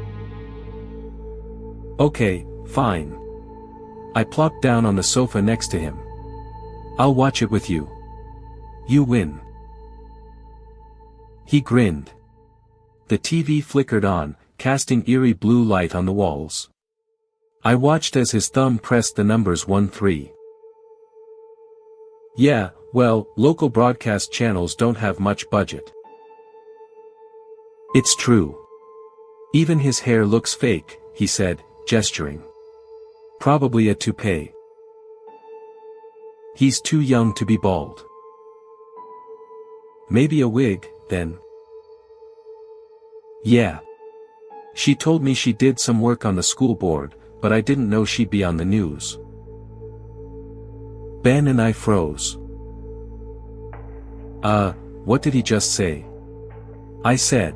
"Okay, fine." I plopped down on the sofa next to him. "I'll watch it with you. You win." He grinned. The TV flickered on, casting eerie blue light on the walls. I watched as his thumb pressed the numbers 1-3. "Yeah, well, local broadcast channels don't have much budget." "It's true. Even his hair looks fake," he said, gesturing. "Probably a toupee. He's too young to be bald." "Maybe a wig, then." "Yeah. She told me she did some work on the school board, but I didn't know she'd be on the news." Ben and I froze. What did he just say?" I said.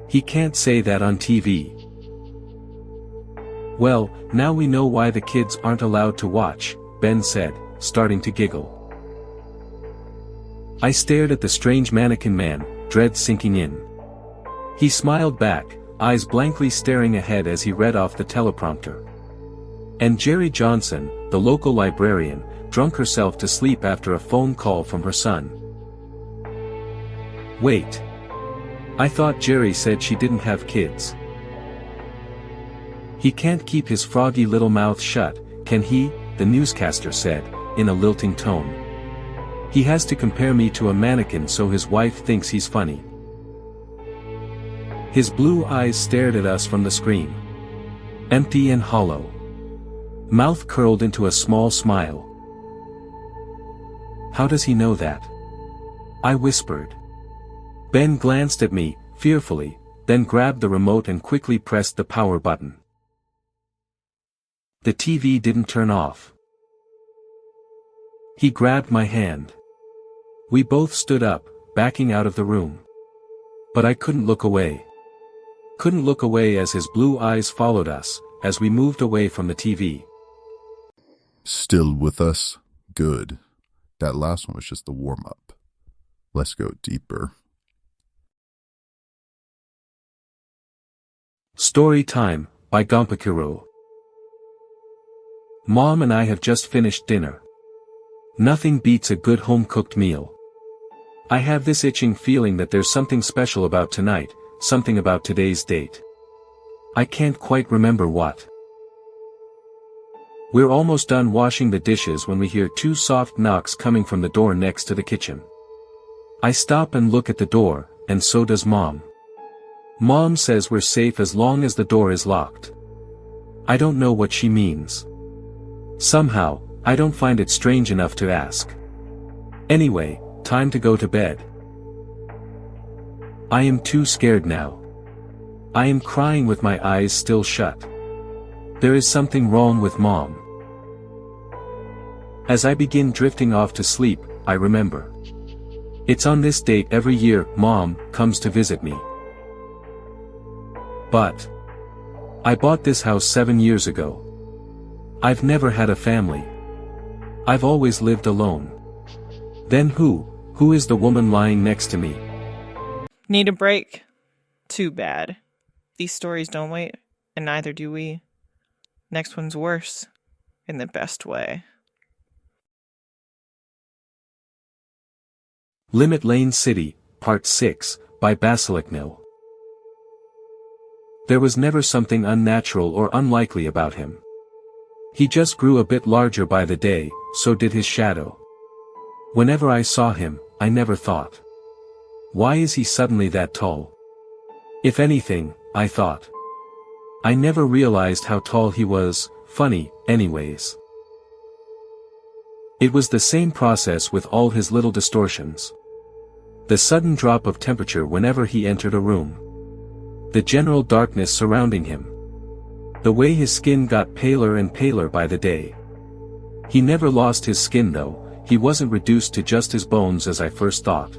"He can't say that on TV." "Well, now we know why the kids aren't allowed to watch," Ben said, starting to giggle. I stared at the strange mannequin man, dread sinking in. He smiled back, eyes blankly staring ahead as he read off the teleprompter. And Jerry Johnson, the local librarian, drunk herself to sleep after a phone call from her son. Wait. I thought Jerry said she didn't have kids. "He can't keep his froggy little mouth shut, can he?" the newscaster said, in a lilting tone. "He has to compare me to a mannequin so his wife thinks he's funny." His blue eyes stared at us from the screen. Empty and hollow. Mouth curled into a small smile. "How does he know that?" I whispered. Ben glanced at me, fearfully, then grabbed the remote and quickly pressed the power button. The TV didn't turn off. He grabbed my hand. We both stood up, backing out of the room. But I couldn't look away. Couldn't look away as his blue eyes followed us, as we moved away from the TV. Still with us? Good. That last one was just the warm-up. Let's go deeper. Story Time, by Gompakuro. Mom and I have just finished dinner. Nothing beats a good home-cooked meal. I have this itching feeling that there's something special about tonight, something about today's date. I can't quite remember what. We're almost done washing the dishes when we hear two soft knocks coming from the door next to the kitchen. I stop and look at the door, and so does Mom. Mom says we're safe as long as the door is locked. I don't know what she means. Somehow, I don't find it strange enough to ask. Anyway, time to go to bed. I am too scared now. I am crying with my eyes still shut. There is something wrong with Mom. As I begin drifting off to sleep, I remember. It's on this date every year Mom comes to visit me. But I bought this house 7 years ago. I've never had a family. I've always lived alone. Then who is the woman lying next to me? Need a break? Too bad. These stories don't wait, and neither do we. Next one's worse, in the best way. Limit Lane City, Part 6, by Basiliknil. There was never something unnatural or unlikely about him. He just grew a bit larger by the day, so did his shadow. Whenever I saw him, I never thought, why is he suddenly that tall? If anything, I thought, I never realized how tall he was. Funny, anyways. It was the same process with all his little distortions. The sudden drop of temperature whenever he entered a room. The general darkness surrounding him. The way his skin got paler and paler by the day. He never lost his skin though, he wasn't reduced to just his bones as I first thought.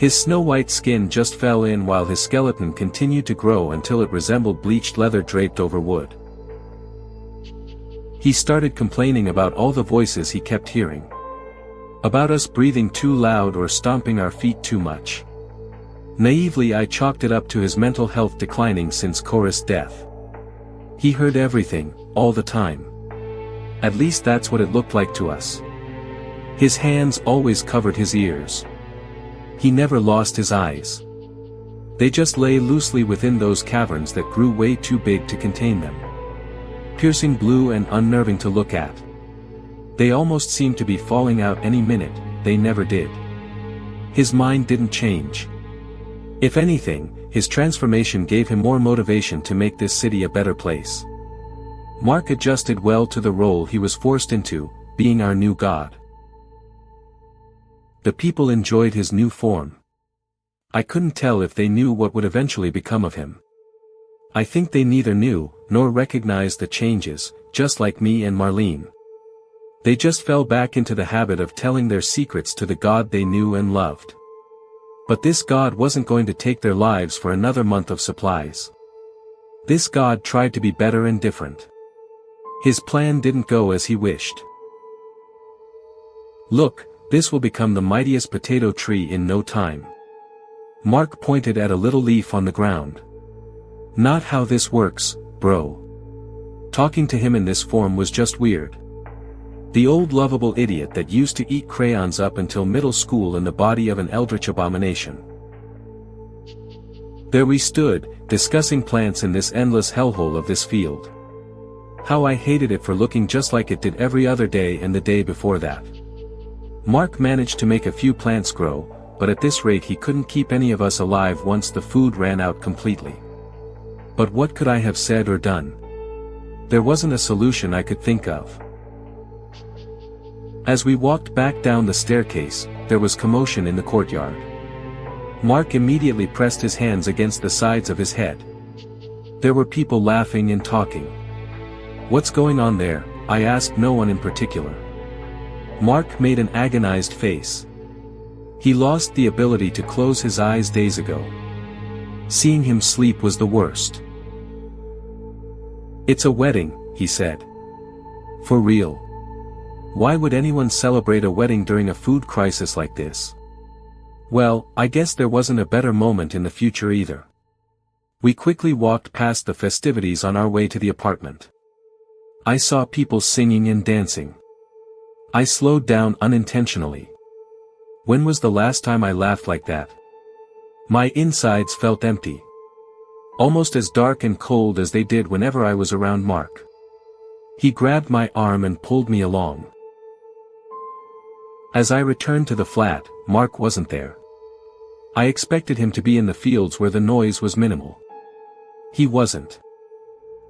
His snow-white skin just fell in while his skeleton continued to grow until it resembled bleached leather draped over wood. He started complaining about all the voices he kept hearing. About us breathing too loud or stomping our feet too much. Naively I chalked it up to his mental health declining since Cora's death. He heard everything, all the time. At least that's what it looked like to us. His hands always covered his ears. He never lost his eyes. They just lay loosely within those caverns that grew way too big to contain them. Piercing blue and unnerving to look at. They almost seemed to be falling out any minute, they never did. His mind didn't change. If anything, his transformation gave him more motivation to make this city a better place. Mark adjusted well to the role he was forced into, being our new god. The people enjoyed his new form. I couldn't tell if they knew what would eventually become of him. I think they neither knew, nor recognized the changes, just like me and Marlene. They just fell back into the habit of telling their secrets to the god they knew and loved. But this god wasn't going to take their lives for another month of supplies. This god tried to be better and different. His plan didn't go as he wished. Look, this will become the mightiest potato tree in no time. Mark pointed at a little leaf on the ground. Not how this works, bro. Talking to him in this form was just weird. The old lovable idiot that used to eat crayons up until middle school in the body of an eldritch abomination. There we stood, discussing plants in this endless hellhole of this field. How I hated it for looking just like it did every other day and the day before that. Mark managed to make a few plants grow, but at this rate he couldn't keep any of us alive once the food ran out completely. But what could I have said or done? There wasn't a solution I could think of. As we walked back down the staircase, there was commotion in the courtyard. Mark immediately pressed his hands against the sides of his head. There were people laughing and talking. What's going on there? I asked no one in particular. Mark made an agonized face. He lost the ability to close his eyes days ago. Seeing him sleep was the worst. It's a wedding, he said. For real. Why would anyone celebrate a wedding during a food crisis like this? Well, I guess there wasn't a better moment in the future either. We quickly walked past the festivities on our way to the apartment. I saw people singing and dancing. I slowed down unintentionally. When was the last time I laughed like that? My insides felt empty. Almost as dark and cold as they did whenever I was around Mark. He grabbed my arm and pulled me along. As I returned to the flat, Mark wasn't there. I expected him to be in the fields where the noise was minimal. He wasn't.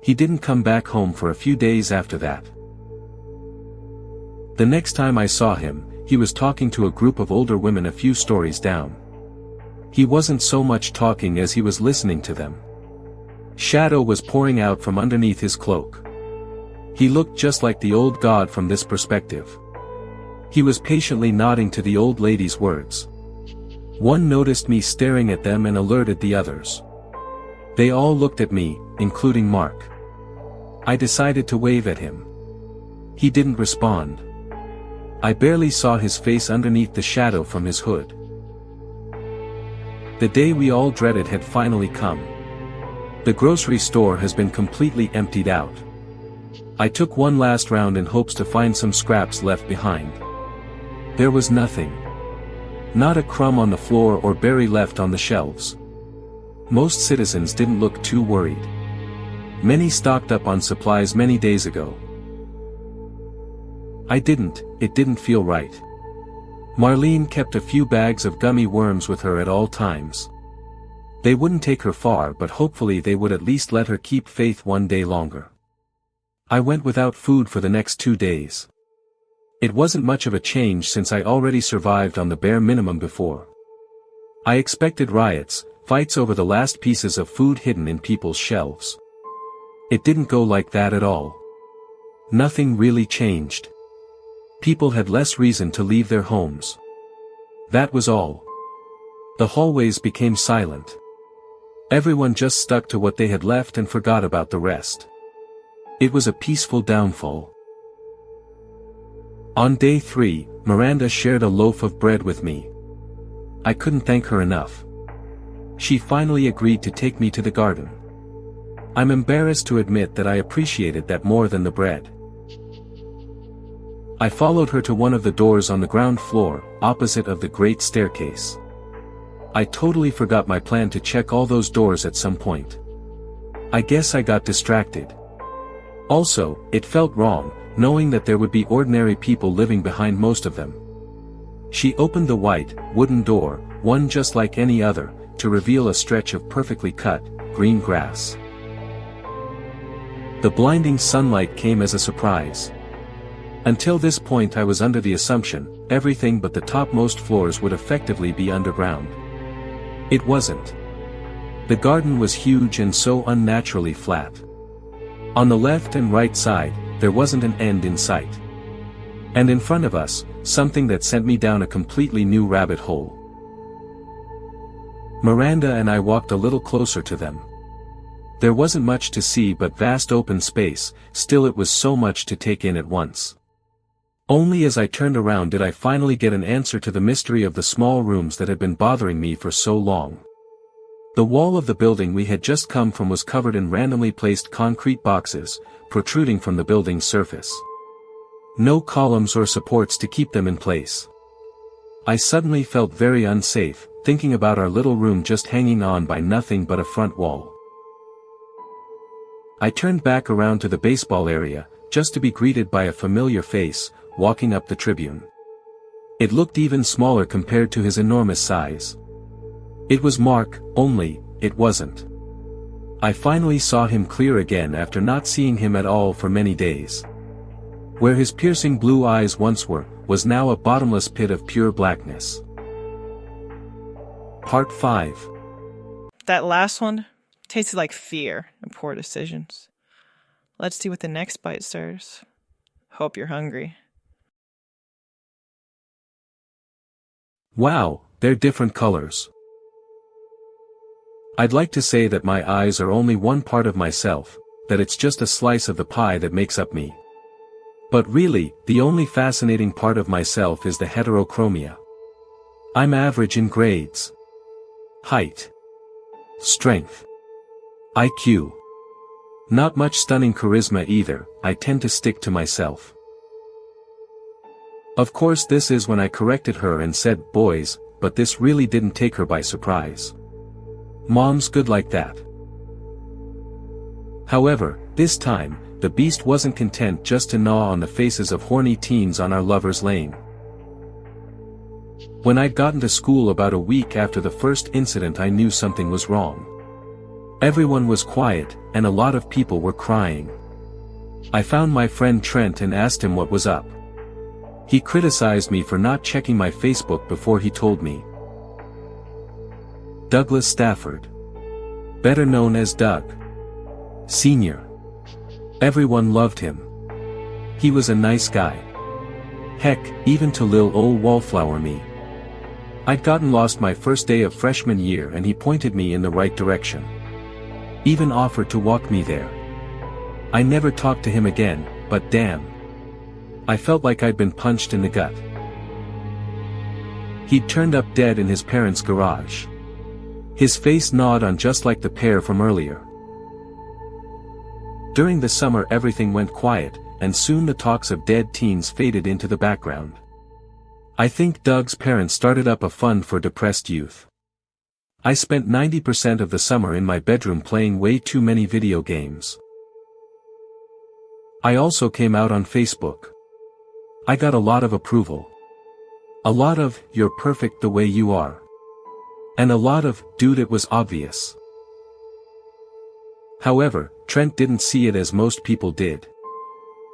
He didn't come back home for a few days after that. The next time I saw him, he was talking to a group of older women a few stories down. He wasn't so much talking as he was listening to them. Shadow was pouring out from underneath his cloak. He looked just like the old god from this perspective. He was patiently nodding to the old lady's words. One noticed me staring at them and alerted the others. They all looked at me, including Mark. I decided to wave at him. He didn't respond. I barely saw his face underneath the shadow from his hood. The day we all dreaded had finally come. The grocery store has been completely emptied out. I took one last round in hopes to find some scraps left behind. There was nothing. Not a crumb on the floor or berry left on the shelves. Most citizens didn't look too worried. Many stocked up on supplies many days ago. It didn't feel right. Marlene kept a few bags of gummy worms with her at all times. They wouldn't take her far, but hopefully they would at least let her keep faith one day longer. I went without food for the next 2 days. It wasn't much of a change since I already survived on the bare minimum before. I expected riots, fights over the last pieces of food hidden in people's shelves. It didn't go like that at all. Nothing really changed. People had less reason to leave their homes. That was all. The hallways became silent. Everyone just stuck to what they had left and forgot about the rest. It was a peaceful downfall. On day 3, Miranda shared a loaf of bread with me. I couldn't thank her enough. She finally agreed to take me to the garden. I'm embarrassed to admit that I appreciated that more than the bread. I followed her to one of the doors on the ground floor, opposite of the great staircase. I totally forgot my plan to check all those doors at some point. I guess I got distracted. Also, it felt wrong, knowing that there would be ordinary people living behind most of them. She opened the white, wooden door, one just like any other, to reveal a stretch of perfectly cut, green grass. The blinding sunlight came as a surprise. Until this point I was under the assumption, everything but the topmost floors would effectively be underground. It wasn't. The garden was huge and so unnaturally flat. On the left and right side, there wasn't an end in sight. And in front of us, something that sent me down a completely new rabbit hole. Miranda and I walked a little closer to them. There wasn't much to see but vast open space, still it was so much to take in at once. Only as I turned around did I finally get an answer to the mystery of the small rooms that had been bothering me for so long. The wall of the building we had just come from was covered in randomly placed concrete boxes, protruding from the building's surface. No columns or supports to keep them in place. I suddenly felt very unsafe, thinking about our little room just hanging on by nothing but a front wall. I turned back around to the baseball area, just to be greeted by a familiar face, walking up the tribune. It looked even smaller compared to his enormous size. It was Mark, only, it wasn't. I finally saw him clear again after not seeing him at all for many days. Where his piercing blue eyes once were, was now a bottomless pit of pure blackness. Part 5. That last one tasted like fear and poor decisions. Let's see what the next bite stirs. Hope you're hungry. Wow, they're different colors. I'd like to say that my eyes are only one part of myself, that it's just a slice of the pie that makes up me. But really, the only fascinating part of myself is the heterochromia. I'm average in grades, height, strength, IQ. Not much stunning charisma either, I tend to stick to myself. Of course this is when I corrected her and said boys, but this really didn't take her by surprise. Mom's good like that. However, this time, the beast wasn't content just to gnaw on the faces of horny teens on our lover's lane. When I'd gotten to school about a week after the first incident I knew something was wrong. Everyone was quiet, and a lot of people were crying. I found my friend Trent and asked him what was up. He criticized me for not checking my Facebook before he told me. Douglas Stafford. Better known as Doug. Senior. Everyone loved him. He was a nice guy. Heck, even to lil ol' wallflower me. I'd gotten lost my first day of freshman year and he pointed me in the right direction. Even offered to walk me there. I never talked to him again, but damn. I felt like I'd been punched in the gut. He'd turned up dead in his parents' garage. His face gnawed on just like the pair from earlier. During the summer everything went quiet, and soon the talks of dead teens faded into the background. I think Doug's parents started up a fund for depressed youth. I spent 90% of the summer in my bedroom playing way too many video games. I also came out on Facebook. I got a lot of approval. A lot of, "You're perfect the way you are." And a lot of, "Dude, it was obvious." However, Trent didn't see it as most people did.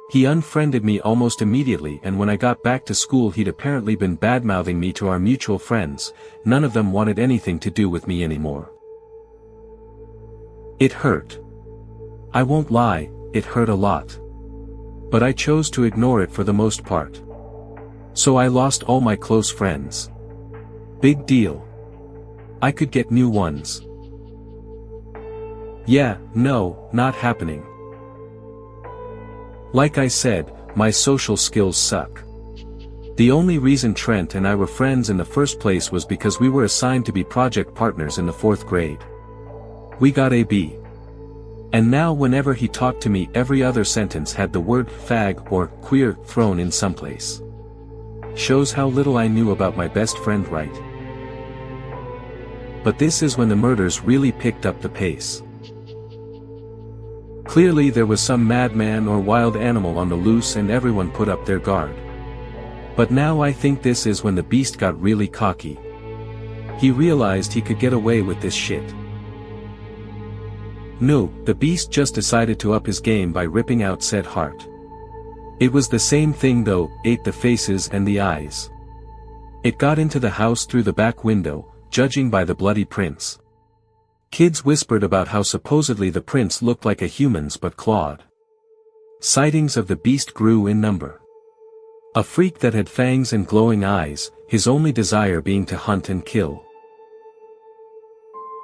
He unfriended me almost immediately, and when I got back to school he'd apparently been badmouthing me to our mutual friends. None of them wanted anything to do with me anymore. It hurt. I won't lie, it hurt a lot. But I chose to ignore it for the most part. So I lost all my close friends. Big deal. I could get new ones. Yeah, no, not happening. Like I said, my social skills suck. The only reason Trent and I were friends in the first place was because we were assigned to be project partners in the 4th grade. We got a B. And now whenever he talked to me every other sentence had the word fag or queer thrown in someplace. Shows how little I knew about my best friend, right? But this is when the murders really picked up the pace. Clearly there was some madman or wild animal on the loose and everyone put up their guard. But now I think this is when the beast got really cocky. He realized he could get away with this shit. No, the beast just decided to up his game by ripping out said heart. It was the same thing though, ate the faces and the eyes. It got into the house through the back window, judging by the bloody prints. Kids whispered about how supposedly the prints looked like a human's but clawed. Sightings of the beast grew in number. A freak that had fangs and glowing eyes, his only desire being to hunt and kill.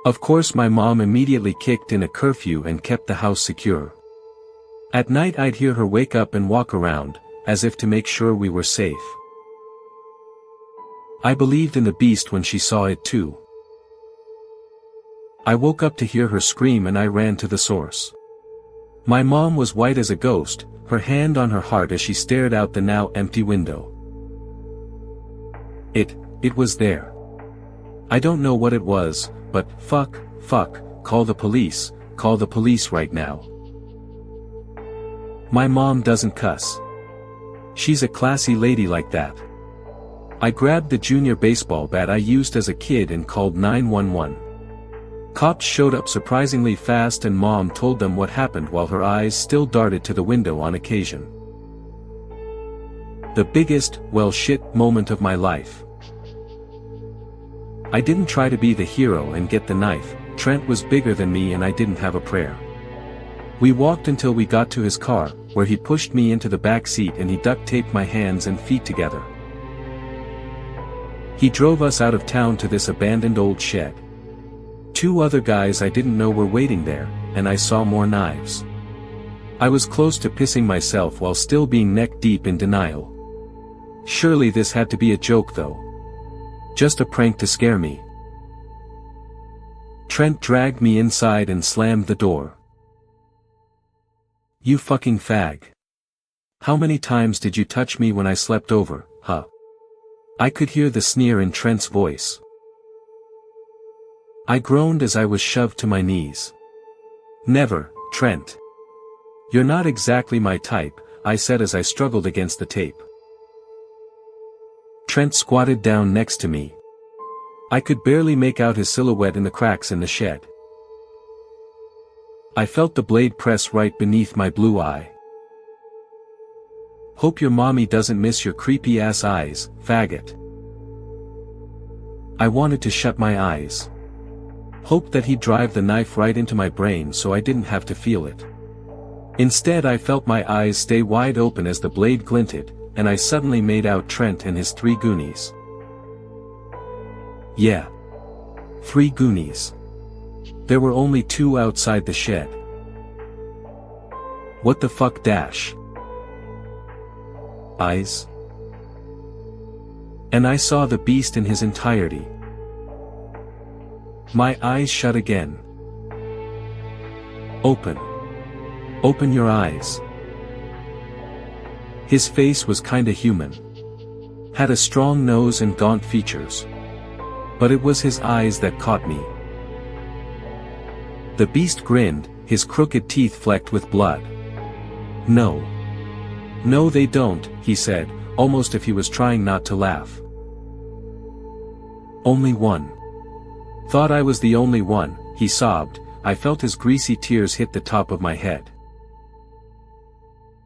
Of course my mom immediately kicked in a curfew and kept the house secure. At night I'd hear her wake up and walk around, as if to make sure we were safe. I believed in the beast when she saw it too. I woke up to hear her scream and I ran to the source. My mom was white as a ghost, her hand on her heart as she stared out the now empty window. It was there. I don't know what it was, but fuck, call the police right now. My mom doesn't cuss. She's a classy lady like that. I grabbed the junior baseball bat I used as a kid and called 911. Cops showed up surprisingly fast and Mom told them what happened while her eyes still darted to the window on occasion. The biggest, well shit, moment of my life. I didn't try to be the hero and get the knife. Trent was bigger than me and I didn't have a prayer. We walked until we got to his car, where he pushed me into the back seat and he duct taped my hands and feet together. He drove us out of town to this abandoned old shed. 2 other guys I didn't know were waiting there, and I saw more knives. I was close to pissing myself while still being neck deep in denial. Surely this had to be a joke though. Just a prank to scare me. Trent dragged me inside and slammed the door. You fucking fag. How many times did you touch me when I slept over, huh? I could hear the sneer in Trent's voice. I groaned as I was shoved to my knees. Never, Trent. You're not exactly my type, I said as I struggled against the tape. Trent squatted down next to me. I could barely make out his silhouette in the cracks in the shed. I felt the blade press right beneath my blue eye. Hope your mommy doesn't miss your creepy ass eyes, faggot. I wanted to shut my eyes. Hoped that he'd drive the knife right into my brain so I didn't have to feel it. Instead, I felt my eyes stay wide open as the blade glinted, and I suddenly made out Trent and his 3 Goonies. Yeah. 3 Goonies. There were only 2 outside the shed. What the fuck dash? Eyes? And I saw the beast in his entirety. My eyes shut again. Open. Open your eyes. His face was kinda human. Had a strong nose and gaunt features. But it was his eyes that caught me. The beast grinned, his crooked teeth flecked with blood. No. No, they don't, he said, almost if he was trying not to laugh. Only one. Thought I was the only one, he sobbed. I felt his greasy tears hit the top of my head.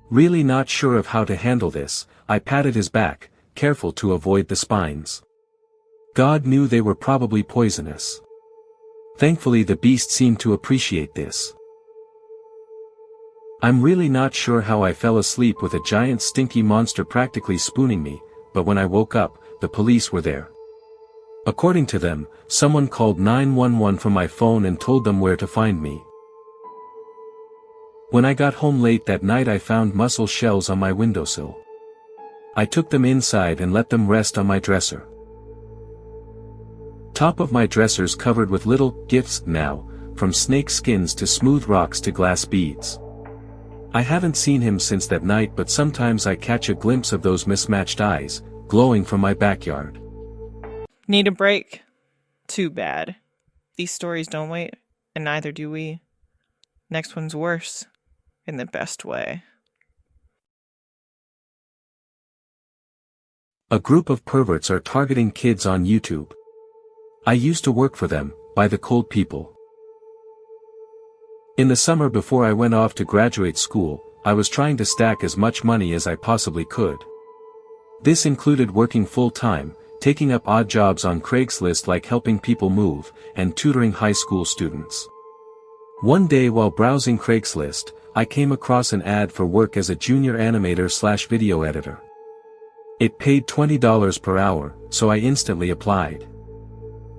Really not sure of how to handle this, I patted his back, careful to avoid the spines. God knew they were probably poisonous. Thankfully the beast seemed to appreciate this. I'm really not sure how I fell asleep with a giant stinky monster practically spooning me, but when I woke up, the police were there. According to them, someone called 911 from my phone and told them where to find me. When I got home late that night, I found mussel shells on my windowsill. I took them inside and let them rest on my dresser. Top of my dresser's covered with little gifts now, from snake skins to smooth rocks to glass beads. I haven't seen him since that night, but sometimes I catch a glimpse of those mismatched eyes, glowing from my backyard. Need a break? Too bad. These stories don't wait, and neither do we. Next one's worse. In the best way. A group of perverts are targeting kids on YouTube. I used to work for them, by the cold people. In the summer before I went off to graduate school, I was trying to stack as much money as I possibly could. This included working full-time, taking up odd jobs on Craigslist like helping people move, and tutoring high school students. One day while browsing Craigslist, I came across an ad for work as a junior animator/video editor. It paid $20 per hour, so I instantly applied.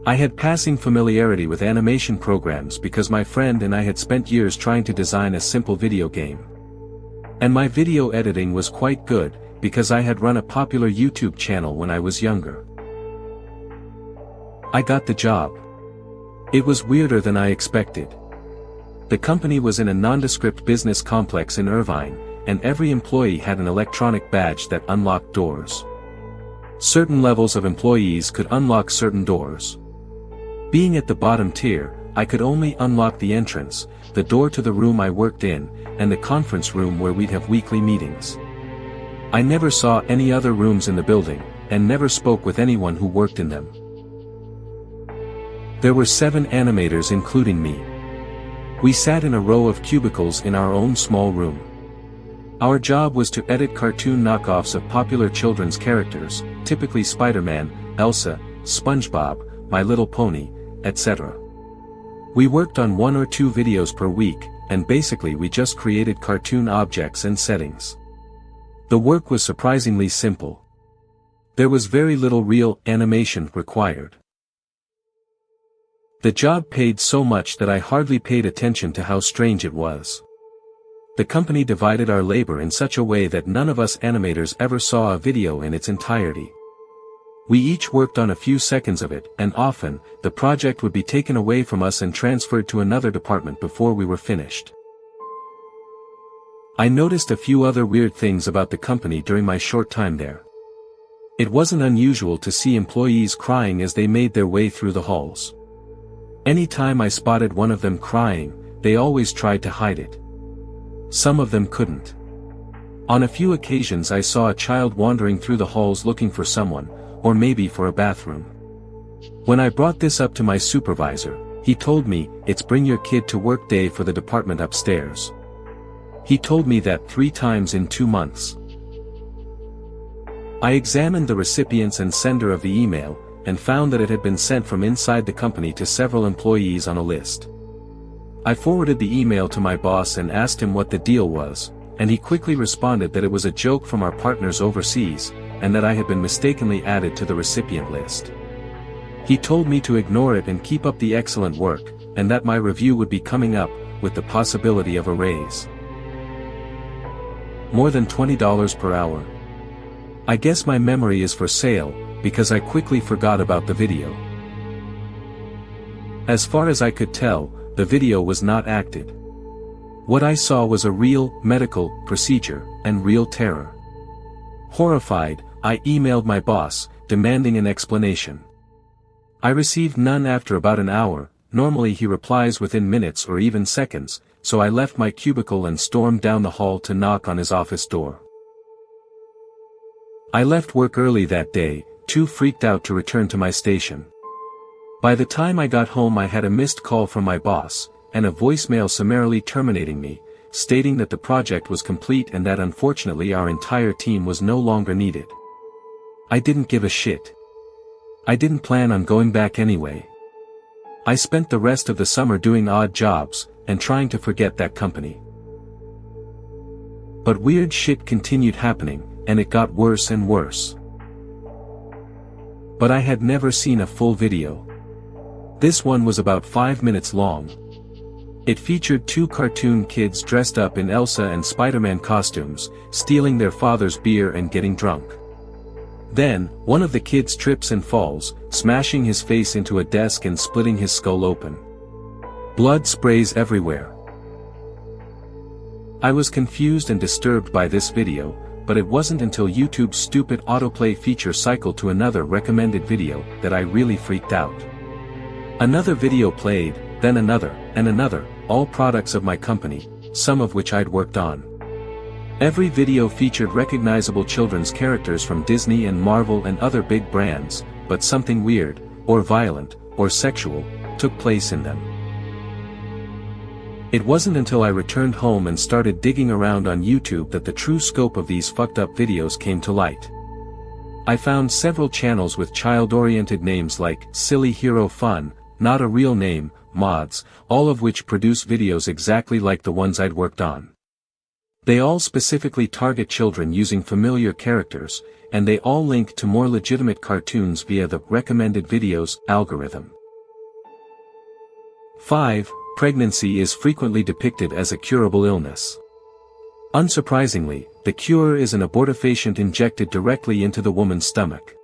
I had passing familiarity with animation programs because my friend and I had spent years trying to design a simple video game. And my video editing was quite good, because I had run a popular YouTube channel when I was younger. I got the job. It was weirder than I expected. The company was in a nondescript business complex in Irvine, and every employee had an electronic badge that unlocked doors. Certain levels of employees could unlock certain doors. Being at the bottom tier, I could only unlock the entrance, the door to the room I worked in, and the conference room where we'd have weekly meetings. I never saw any other rooms in the building, and never spoke with anyone who worked in them. There were 7 animators including me. We sat in a row of cubicles in our own small room. Our job was to edit cartoon knockoffs of popular children's characters, typically Spider-Man, Elsa, SpongeBob, My Little Pony, etc. We worked on 1 or 2 videos per week, and basically we just created cartoon objects and settings. The work was surprisingly simple. There was very little real animation required. The job paid so much that I hardly paid attention to how strange it was. The company divided our labor in such a way that none of us animators ever saw a video in its entirety. We each worked on a few seconds of it, and often, the project would be taken away from us and transferred to another department before we were finished. I noticed a few other weird things about the company during my short time there. It wasn't unusual to see employees crying as they made their way through the halls. Any time I spotted one of them crying, they always tried to hide it. Some of them couldn't. On a few occasions I saw a child wandering through the halls looking for someone, or maybe for a bathroom. When I brought this up to my supervisor, he told me, "It's bring your kid to work day for the department upstairs." He told me that 3 times in 2 months. I examined the recipients and sender of the email, and found that it had been sent from inside the company to several employees on a list. I forwarded the email to my boss and asked him what the deal was, and he quickly responded that it was a joke from our partners overseas, and that I had been mistakenly added to the recipient list. He told me to ignore it and keep up the excellent work, and that my review would be coming up, with the possibility of a raise. More than $20 per hour. I guess my memory is for sale, because I quickly forgot about the video. As far as I could tell, the video was not acted. What I saw was a real, medical, procedure, and real terror. Horrified, I emailed my boss, demanding an explanation. I received none after about an hour. Normally he replies within minutes or even seconds, so I left my cubicle and stormed down the hall to knock on his office door. I left work early that day, too freaked out to return to my station. By the time I got home I had a missed call from my boss, and a voicemail summarily terminating me, stating that the project was complete and that unfortunately our entire team was no longer needed. I didn't give a shit. I didn't plan on going back anyway. I spent the rest of the summer doing odd jobs, and trying to forget that company. But weird shit continued happening, and it got worse and worse. But I had never seen a full video. This one was about 5 minutes long. It featured two cartoon kids dressed up in Elsa and Spider-Man costumes, stealing their father's beer and getting drunk. Then, one of the kids trips and falls, smashing his face into a desk and splitting his skull open. Blood sprays everywhere. I was confused and disturbed by this video, but it wasn't until YouTube's stupid autoplay feature cycled to another recommended video that I really freaked out. Another video played, then another, and another, all products of my company, some of which I'd worked on. Every video featured recognizable children's characters from Disney and Marvel and other big brands, but something weird, or violent, or sexual, took place in them. It wasn't until I returned home and started digging around on YouTube that the true scope of these fucked up videos came to light. I found several channels with child-oriented names like Silly Hero Fun, Not a Real Name, Mods, all of which produce videos exactly like the ones I'd worked on. They all specifically target children using familiar characters, and they all link to more legitimate cartoons via the recommended videos algorithm. 5. Pregnancy is frequently depicted as a curable illness. Unsurprisingly, the cure is an abortifacient injected directly into the woman's stomach.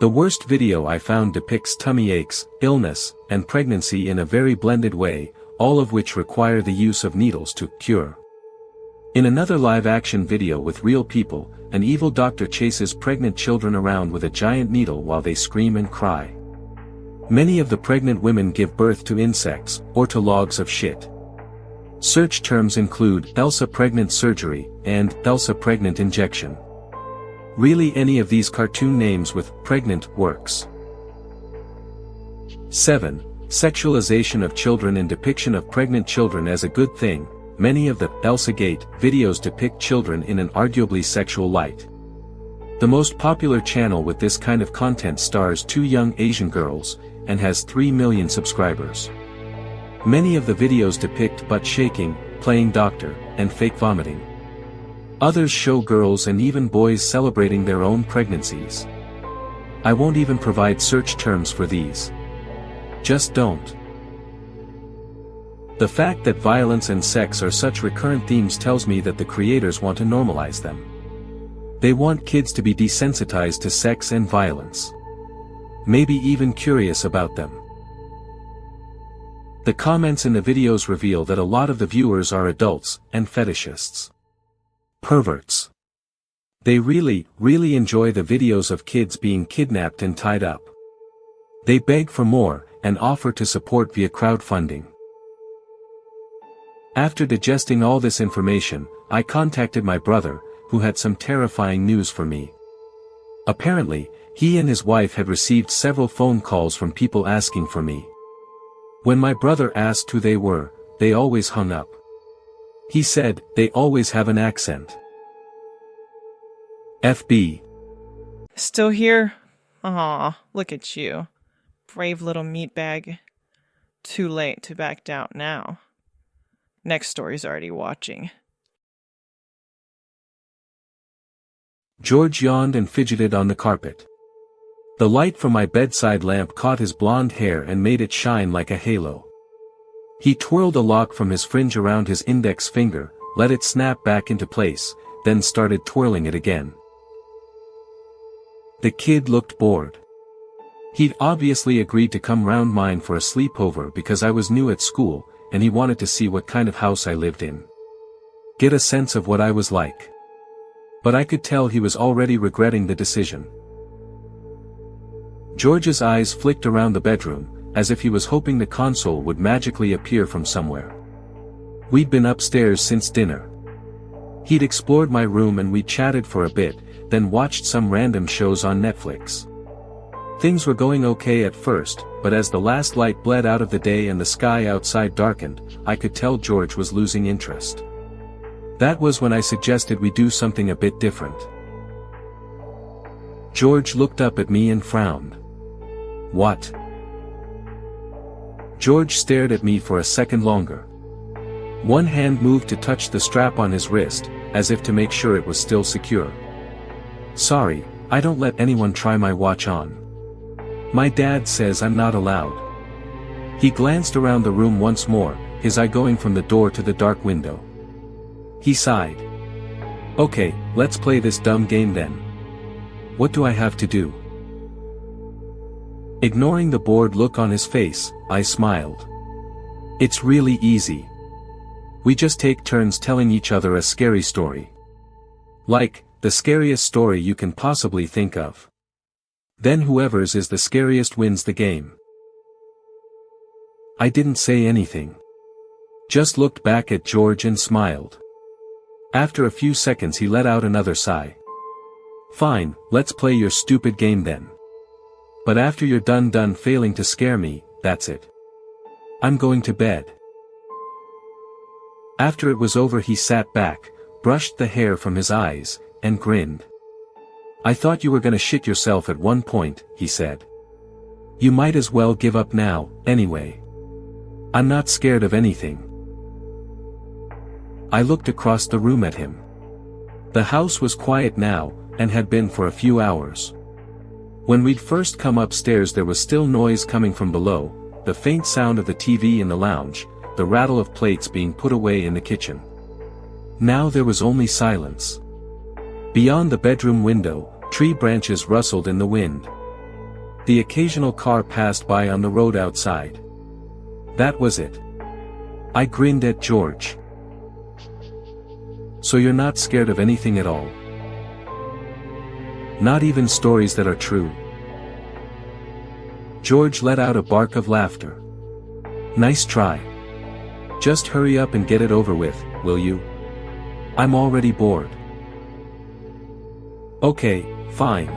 The worst video I found depicts tummy aches, illness, and pregnancy in a very blended way, all of which require the use of needles to cure. In another live-action video with real people, an evil doctor chases pregnant children around with a giant needle while they scream and cry. Many of the pregnant women give birth to insects, or to logs of shit. Search terms include Elsa pregnant surgery, and Elsa pregnant injection. Really any of these cartoon names with pregnant works. 7. Sexualization of children and depiction of pregnant children as a good thing. Many of the Elsagate videos depict children in an arguably sexual light. The most popular channel with this kind of content stars two young Asian girls, and has 3 million subscribers. Many of the videos depict butt shaking, playing doctor, and fake vomiting. Others show girls and even boys celebrating their own pregnancies. I won't even provide search terms for these. Just don't. The fact that violence and sex are such recurrent themes tells me that the creators want to normalize them. They want kids to be desensitized to sex and violence. Maybe even curious about them. The comments in the videos reveal that a lot of the viewers are adults and fetishists. Perverts. They really enjoy the videos of kids being kidnapped and tied up. They beg for more, and offer to support via crowdfunding. After digesting all this information, I contacted my brother, who had some terrifying news for me. Apparently, he and his wife had received several phone calls from people asking for me. When my brother asked who they were, they always hung up. He said, they always have an accent. FB. Still here? Aw, look at you. Brave little meatbag. too late to back out now. Next story's already watching. George yawned and fidgeted on the carpet. The light from my bedside lamp caught his blonde hair and made it shine like a halo. He twirled a lock from his fringe around his index finger, let it snap back into place, then started twirling it again. The kid looked bored. He'd obviously agreed to come round mine for a sleepover because I was new at school, and he wanted to see what kind of house I lived in. Get a sense of what I was like. But I could tell he was already regretting the decision. George's eyes flicked around the bedroom, as if he was hoping the console would magically appear from somewhere. We'd been upstairs since dinner. He'd explored my room and we chatted for a bit, then watched some random shows on Netflix. Things were going okay at first, but as the last light bled out of the day and the sky outside darkened, I could tell George was losing interest. That was when I suggested we do something a bit different. George looked up at me and frowned. What? George stared at me for a second longer. One hand moved to touch the strap on his wrist, as if to make sure it was still secure. Sorry, I don't let anyone try my watch on. My dad says I'm not allowed. He glanced around the room once more, his eye going from the door to the dark window. He sighed. Okay, let's play this dumb game then. What do I have to do? Ignoring the bored look on his face, I smiled. It's really easy. We just take turns telling each other a scary story. Like, the scariest story you can possibly think of. Then whoever's is the scariest wins the game. I didn't say anything. Just looked back at George and smiled. After a few seconds he let out another sigh. Fine, let's play your stupid game then. But after you're done failing to scare me, that's it. I'm going to bed. After it was over he sat back, brushed the hair from his eyes, and grinned. I thought you were gonna shit yourself at one point, he said. You might as well give up now, anyway. I'm not scared of anything. I looked across the room at him. The house was quiet now, and had been for a few hours. When we'd first come upstairs there was still noise coming from below, the faint sound of the TV in the lounge, the rattle of plates being put away in the kitchen. Now there was only silence. Beyond the bedroom window, tree branches rustled in the wind. The occasional car passed by on the road outside. That was it. I grinned at George. So you're not scared of anything at all? Not even stories that are true? George let out a bark of laughter. Nice try. Just hurry up and get it over with, will you? I'm already bored. Okay, fine.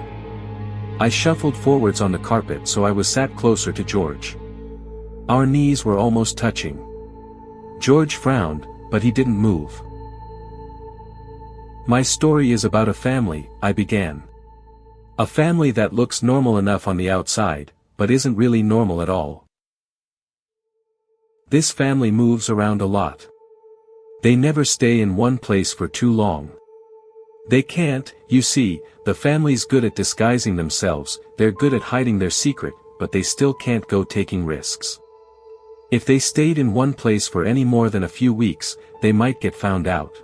I shuffled forwards on the carpet so I was sat closer to George. Our knees were almost touching. George frowned, but he didn't move. My story is about a family, I began. A family that looks normal enough on the outside, but isn't really normal at all. This family moves around a lot. They never stay in one place for too long. They can't, you see, the family's good at disguising themselves, they're good at hiding their secret, but they still can't go taking risks. If they stayed in one place for any more than a few weeks, they might get found out.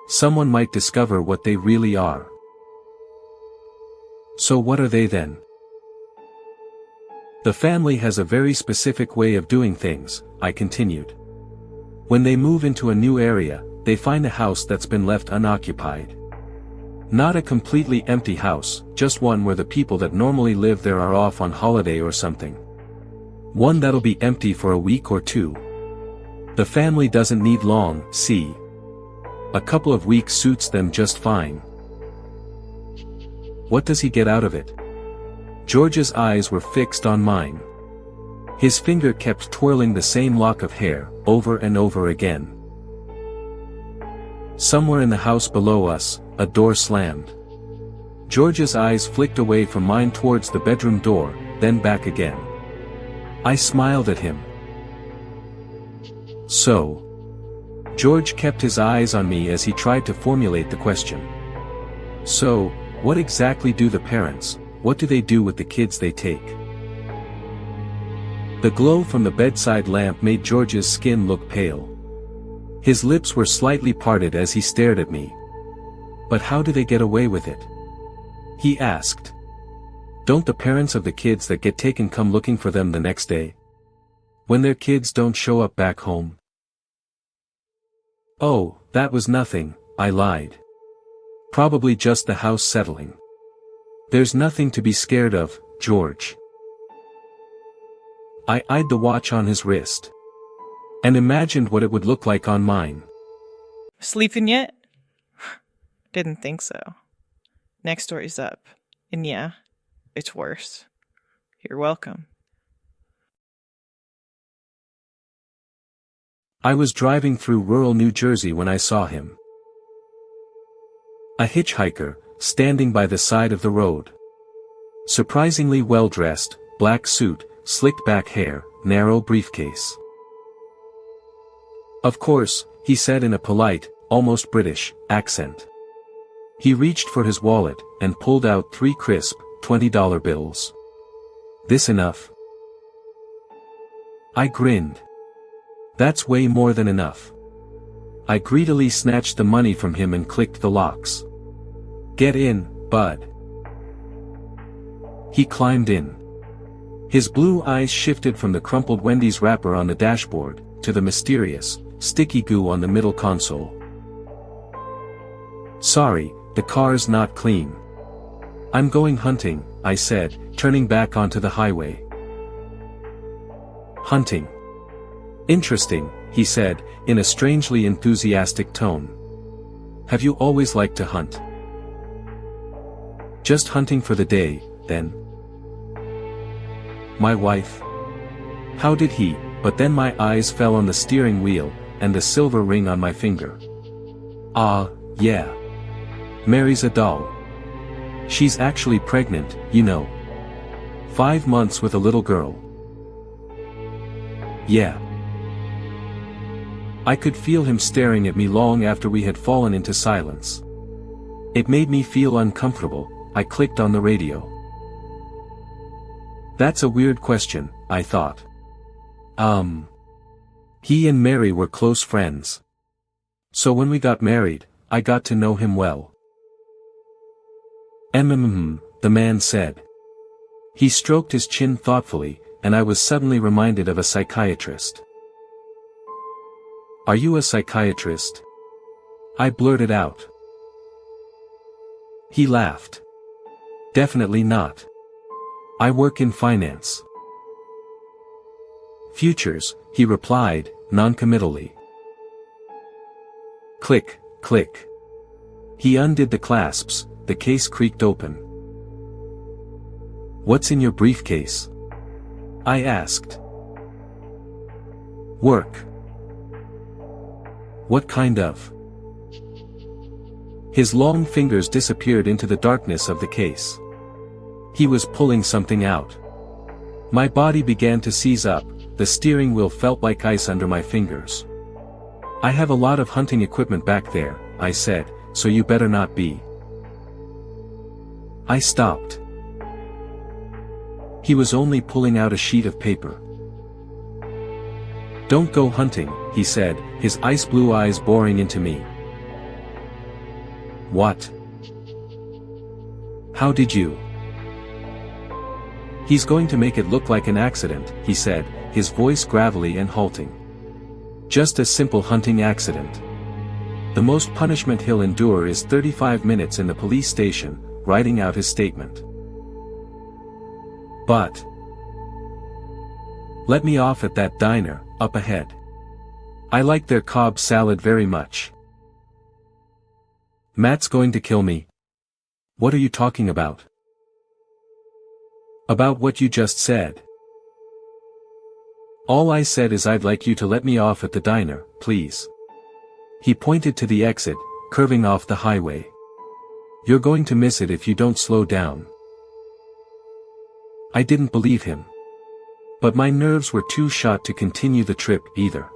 Someone might discover what they really are. So what are they then? The family has a very specific way of doing things, I continued. When they move into a new area, they find a house that's been left unoccupied. Not a completely empty house, just one where the people that normally live there are off on holiday or something. One that'll be empty for a week or two. The family doesn't need long, see. A couple of weeks suits them just fine. What does he get out of it? George's eyes were fixed on mine. His finger kept twirling the same lock of hair, over and over again. Somewhere in the house below us, a door slammed. George's eyes flicked away from mine towards the bedroom door, then back again. I smiled at him. So. George kept his eyes on me as he tried to formulate the question. So, what exactly do the parents, what do they do with the kids they take? The glow from the bedside lamp made George's skin look pale. His lips were slightly parted as he stared at me. But how do they get away with it? He asked. Don't the parents of the kids that get taken come looking for them the next day? When their kids don't show up back home? Oh, that was nothing, I lied. Probably just the house settling. There's nothing to be scared of, George. I eyed the watch on his wrist. And imagined what it would look like on mine. Sleeping yet? Didn't think so. Next story's up. And yeah, it's worse. You're welcome. I was driving through rural New Jersey when I saw him. A hitchhiker, standing by the side of the road. Surprisingly well-dressed, black suit, slicked back hair, narrow briefcase. Of course, he said in a polite, almost British, accent. He reached for his wallet, and pulled out 3 crisp, $20 bills. This enough? I grinned. That's way more than enough. I greedily snatched the money from him and clicked the locks. Get in, bud. He climbed in. His blue eyes shifted from the crumpled Wendy's wrapper on the dashboard, to the mysterious, sticky goo on the middle console. Sorry, the car's not clean. I'm going hunting, I said, turning back onto the highway. Hunting. Interesting, he said, in a strangely enthusiastic tone. Have you always liked to hunt? Just hunting for the day, then? My wife? How did he? But then my eyes fell on the steering wheel, and the silver ring on my finger. Ah, yeah. Mary's a doll. She's actually pregnant, you know. 5 months with a little girl. Yeah. I could feel him staring at me long after we had fallen into silence. It made me feel uncomfortable. I clicked on the radio. That's a weird question, I thought. He and Mary were close friends. So when we got married, I got to know him well. The man said. He stroked his chin thoughtfully, and I was suddenly reminded of a psychiatrist. Are you a psychiatrist? I blurted out. He laughed. Definitely not. I work in finance. Futures, he replied, noncommittally. Click, click. He undid the clasps, the case creaked open. What's in your briefcase? I asked. Work. What kind of? His long fingers disappeared into the darkness of the case. He was pulling something out. My body began to seize up, the steering wheel felt like ice under my fingers. I have a lot of hunting equipment back there, I said, so you better not be. I stopped. He was only pulling out a sheet of paper. Don't go hunting, he said, his ice blue eyes boring into me. What? How did you? He's going to make it look like an accident, he said, his voice gravelly and halting. Just a simple hunting accident. The most punishment he'll endure is 35 minutes in the police station, writing out his statement. But let me off at that diner, up ahead. I like their Cobb salad very much. Matt's going to kill me. What are you talking about? About what you just said. All I said is I'd like you to let me off at the diner, please. He pointed to the exit, curving off the highway. You're going to miss it if you don't slow down. I didn't believe him. But my nerves were too shot to continue the trip either.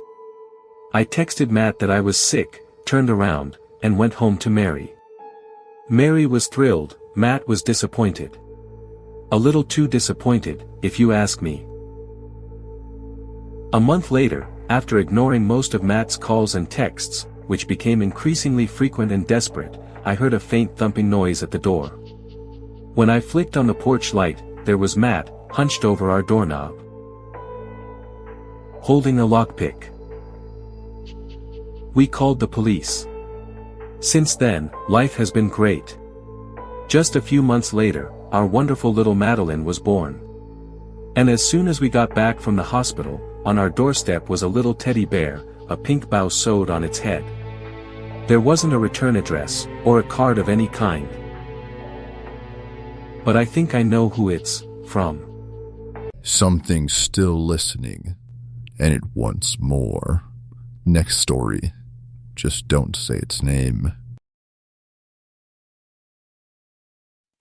I texted Matt that I was sick, turned around, and went home to Mary. Mary was thrilled, Matt was disappointed. A little too disappointed, if you ask me. A month later, after ignoring most of Matt's calls and texts, which became increasingly frequent and desperate, I heard a faint thumping noise at the door. When I flicked on the porch light, there was Matt, hunched over our doorknob, holding a lockpick. We called the police. Since then, life has been great. Just a few months later, our wonderful little Madeline was born. And as soon as we got back from the hospital, on our doorstep was a little teddy bear, a pink bow sewed on its head. There wasn't a return address, or a card of any kind. But I think I know who it's from. Something's still listening, and it wants more. Next story. Just don't say its name.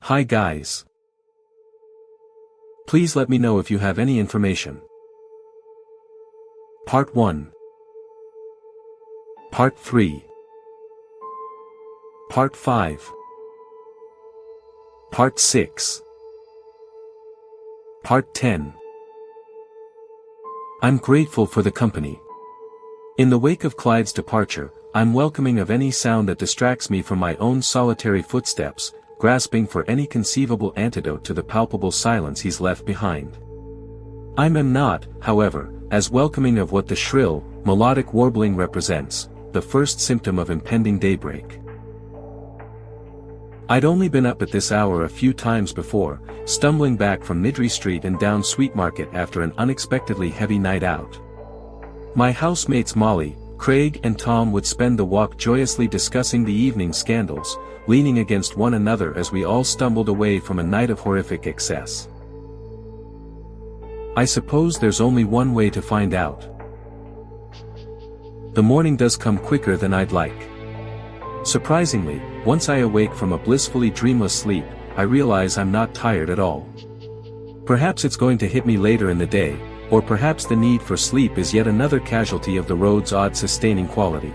Hi guys. Please let me know if you have any information. Part 1. Part 3. Part 5. Part 6. Part 10. I'm grateful for the company. In the wake of Clyde's departure, I'm welcoming of any sound that distracts me from my own solitary footsteps, grasping for any conceivable antidote to the palpable silence he's left behind. I am not, however, as welcoming of what the shrill, melodic warbling represents, the first symptom of impending daybreak. I'd only been up at this hour a few times before, stumbling back from Midry Street and down Sweet Market after an unexpectedly heavy night out. My housemates Molly, Craig and Tom would spend the walk joyously discussing the evening scandals, leaning against one another as we all stumbled away from a night of horrific excess. I suppose there's only one way to find out. The morning does come quicker than I'd like. Surprisingly, once I awake from a blissfully dreamless sleep, I realize I'm not tired at all. Perhaps it's going to hit me later in the day, or perhaps the need for sleep is yet another casualty of the road's odd sustaining quality.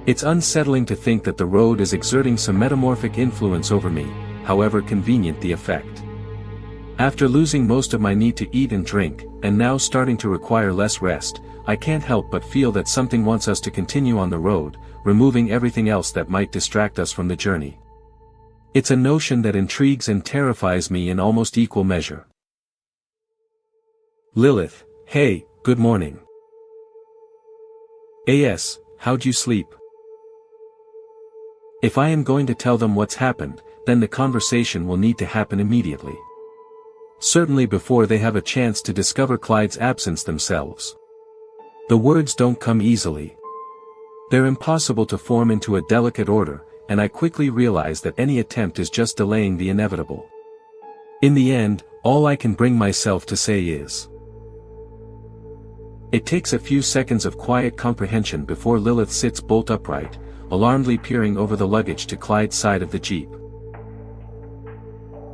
It's unsettling to think that the road is exerting some metamorphic influence over me, however convenient the effect. After losing most of my need to eat and drink, and now starting to require less rest, I can't help but feel that something wants us to continue on the road, removing everything else that might distract us from the journey. It's a notion that intrigues and terrifies me in almost equal measure. Lilith, hey, good morning. A.S., how'd you sleep? If I am going to tell them what's happened, then the conversation will need to happen immediately. Certainly before they have a chance to discover Clyde's absence themselves. The words don't come easily. They're impossible to form into a delicate order, and I quickly realize that any attempt is just delaying the inevitable. In the end, all I can bring myself to say is. It takes a few seconds of quiet comprehension before Lilith sits bolt upright, alarmedly peering over the luggage to Clyde's side of the Jeep.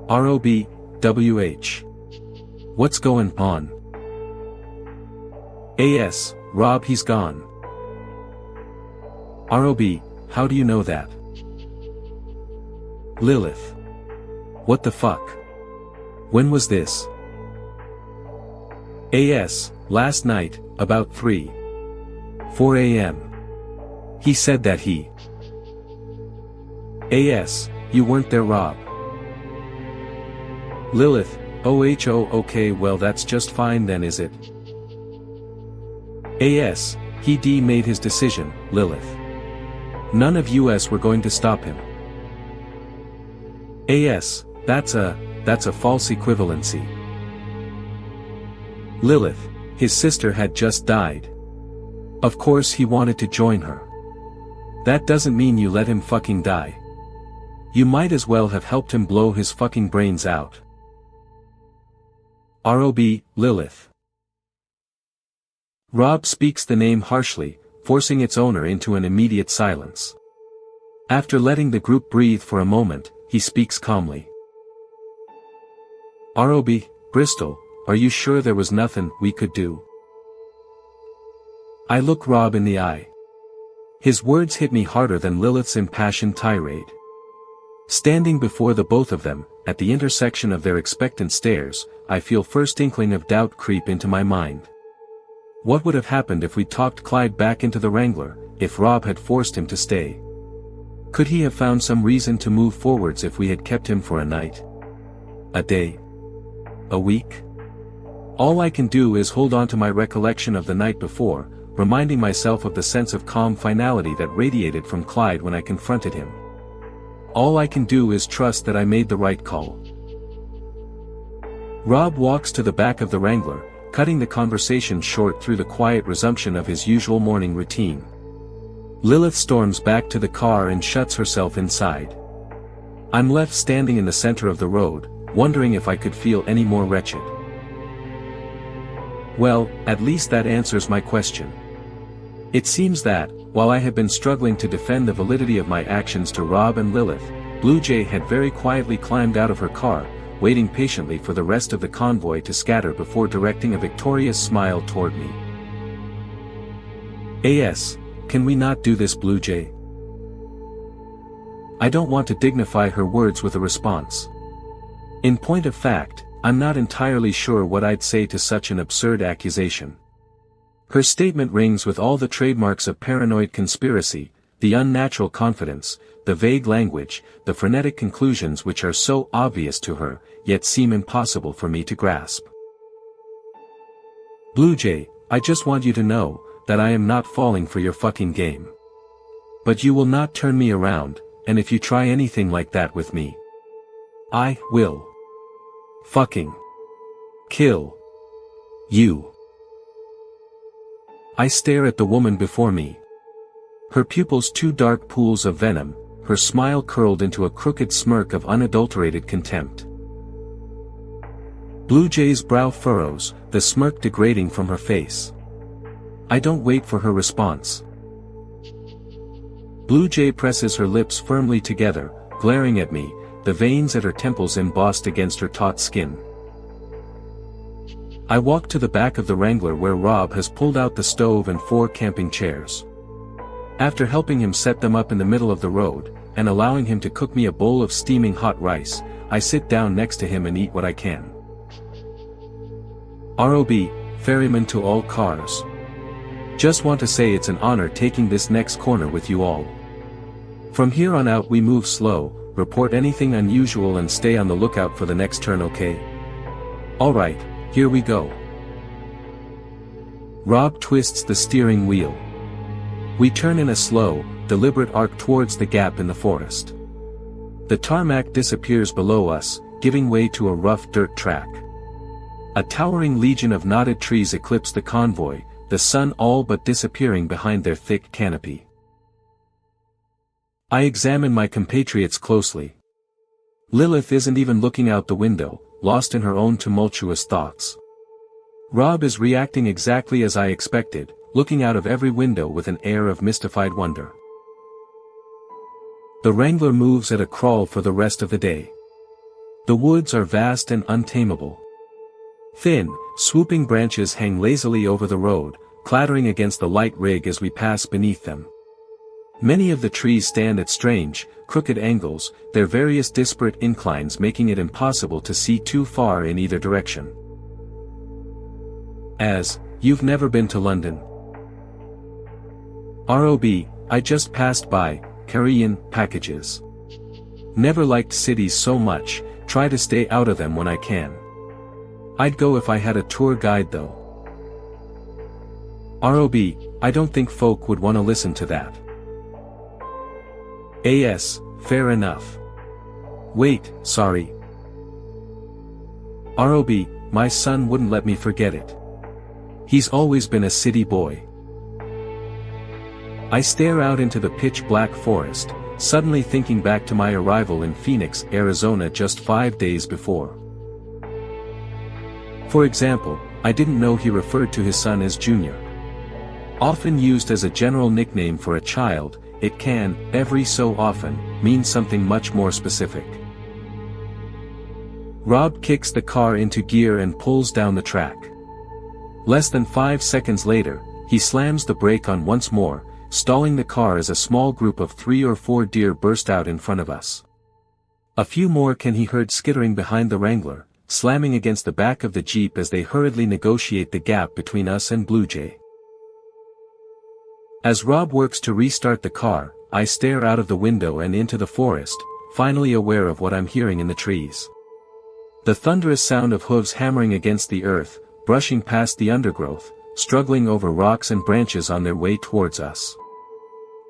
R.O.B.W.H. What's going on? A.S., Rob, he's gone. R.O.B., how do you know that? Lilith. What the fuck? When was this? A.S., last night, about 3:04 a.m. He said that he. A.S., you weren't there, Rob. Lilith, OHO, okay, well that's just fine then, is it? A.S., he made his decision, Lilith. None of us were going to stop him. A.S., that's a false equivalency. Lilith, his sister had just died. Of course he wanted to join her. That doesn't mean you let him fucking die. You might as well have helped him blow his fucking brains out. R.O.B., Lilith. Rob speaks the name harshly, forcing its owner into an immediate silence. After letting the group breathe for a moment, he speaks calmly. R.O.B., Bristol, are you sure there was nothing we could do? I look Rob in the eye. His words hit me harder than Lilith's impassioned tirade. Standing before the both of them, at the intersection of their expectant stares, I feel first inkling of doubt creep into my mind. What would have happened if we talked Clyde back into the Wrangler, if Rob had forced him to stay? Could he have found some reason to move forwards if we had kept him for a night? A day? A week? All I can do is hold on to my recollection of the night before, reminding myself of the sense of calm finality that radiated from Clyde when I confronted him. All I can do is trust that I made the right call. Rob walks to the back of the Wrangler, cutting the conversation short through the quiet resumption of his usual morning routine. Lilith storms back to the car and shuts herself inside. I'm left standing in the center of the road, wondering if I could feel any more wretched. Well, at least that answers my question. It seems that, while I had been struggling to defend the validity of my actions to Rob and Lilith, Blue Jay had very quietly climbed out of her car, waiting patiently for the rest of the convoy to scatter before directing a victorious smile toward me. "A.S., can we not do this, Blue Jay?" I don't want to dignify her words with a response. In point of fact, I'm not entirely sure what I'd say to such an absurd accusation. Her statement rings with all the trademarks of paranoid conspiracy, the unnatural confidence, the vague language, the frenetic conclusions which are so obvious to her, yet seem impossible for me to grasp. Blue Jay, I just want you to know, that I am not falling for your fucking game. But you will not turn me around, and if you try anything like that with me, I will fucking kill you. I stare at the woman before me. Her pupils two dark pools of venom, her smile curled into a crooked smirk of unadulterated contempt. Blue Jay's brow furrows, the smirk degrading from her face. I don't wait for her response. Blue Jay presses her lips firmly together, glaring at me, the veins at her temples embossed against her taut skin. I walk to the back of the Wrangler where Rob has pulled out the stove and 4 camping chairs. After helping him set them up in the middle of the road, and allowing him to cook me a bowl of steaming hot rice, I sit down next to him and eat what I can. ROB, ferryman to all cars. Just want to say it's an honor taking this next corner with you all. From here on out we move slow, report anything unusual and stay on the lookout for the next turn, okay? Alright, here we go. Rob twists the steering wheel. We turn in a slow, deliberate arc towards the gap in the forest. The tarmac disappears below us, giving way to a rough dirt track. A towering legion of knotted trees eclipse the convoy, the sun all but disappearing behind their thick canopy. I examine my compatriots closely. Lilith isn't even looking out the window, lost in her own tumultuous thoughts. Rob is reacting exactly as I expected, looking out of every window with an air of mystified wonder. The Wrangler moves at a crawl for the rest of the day. The woods are vast and untamable. Thin, swooping branches hang lazily over the road, clattering against the light rig as we pass beneath them. Many of the trees stand at strange, crooked angles, their various disparate inclines making it impossible to see too far in either direction. As, you've never been to London? ROB, I just passed by, carrying packages. Never liked cities so much, try to stay out of them when I can. I'd go if I had a tour guide though. ROB, I don't think folk would want to listen to that. AS, fair enough. Wait, sorry. ROB, my son wouldn't let me forget it. He's always been a city boy. I stare out into the pitch-black forest, suddenly thinking back to my arrival in Phoenix, Arizona just 5 days before. For example, I didn't know he referred to his son as Junior. Often used as a general nickname for a child, it can, every so often, mean something much more specific. Rob kicks the car into gear and pulls down the track. Less than 5 seconds later, he slams the brake on once more, stalling the car as a small group of 3 or 4 deer burst out in front of us. A few more can he heard skittering behind the Wrangler, slamming against the back of the Jeep as they hurriedly negotiate the gap between us and Blue Jay. As Rob works to restart the car, I stare out of the window and into the forest, finally aware of what I'm hearing in the trees. The thunderous sound of hooves hammering against the earth, brushing past the undergrowth, struggling over rocks and branches on their way towards us.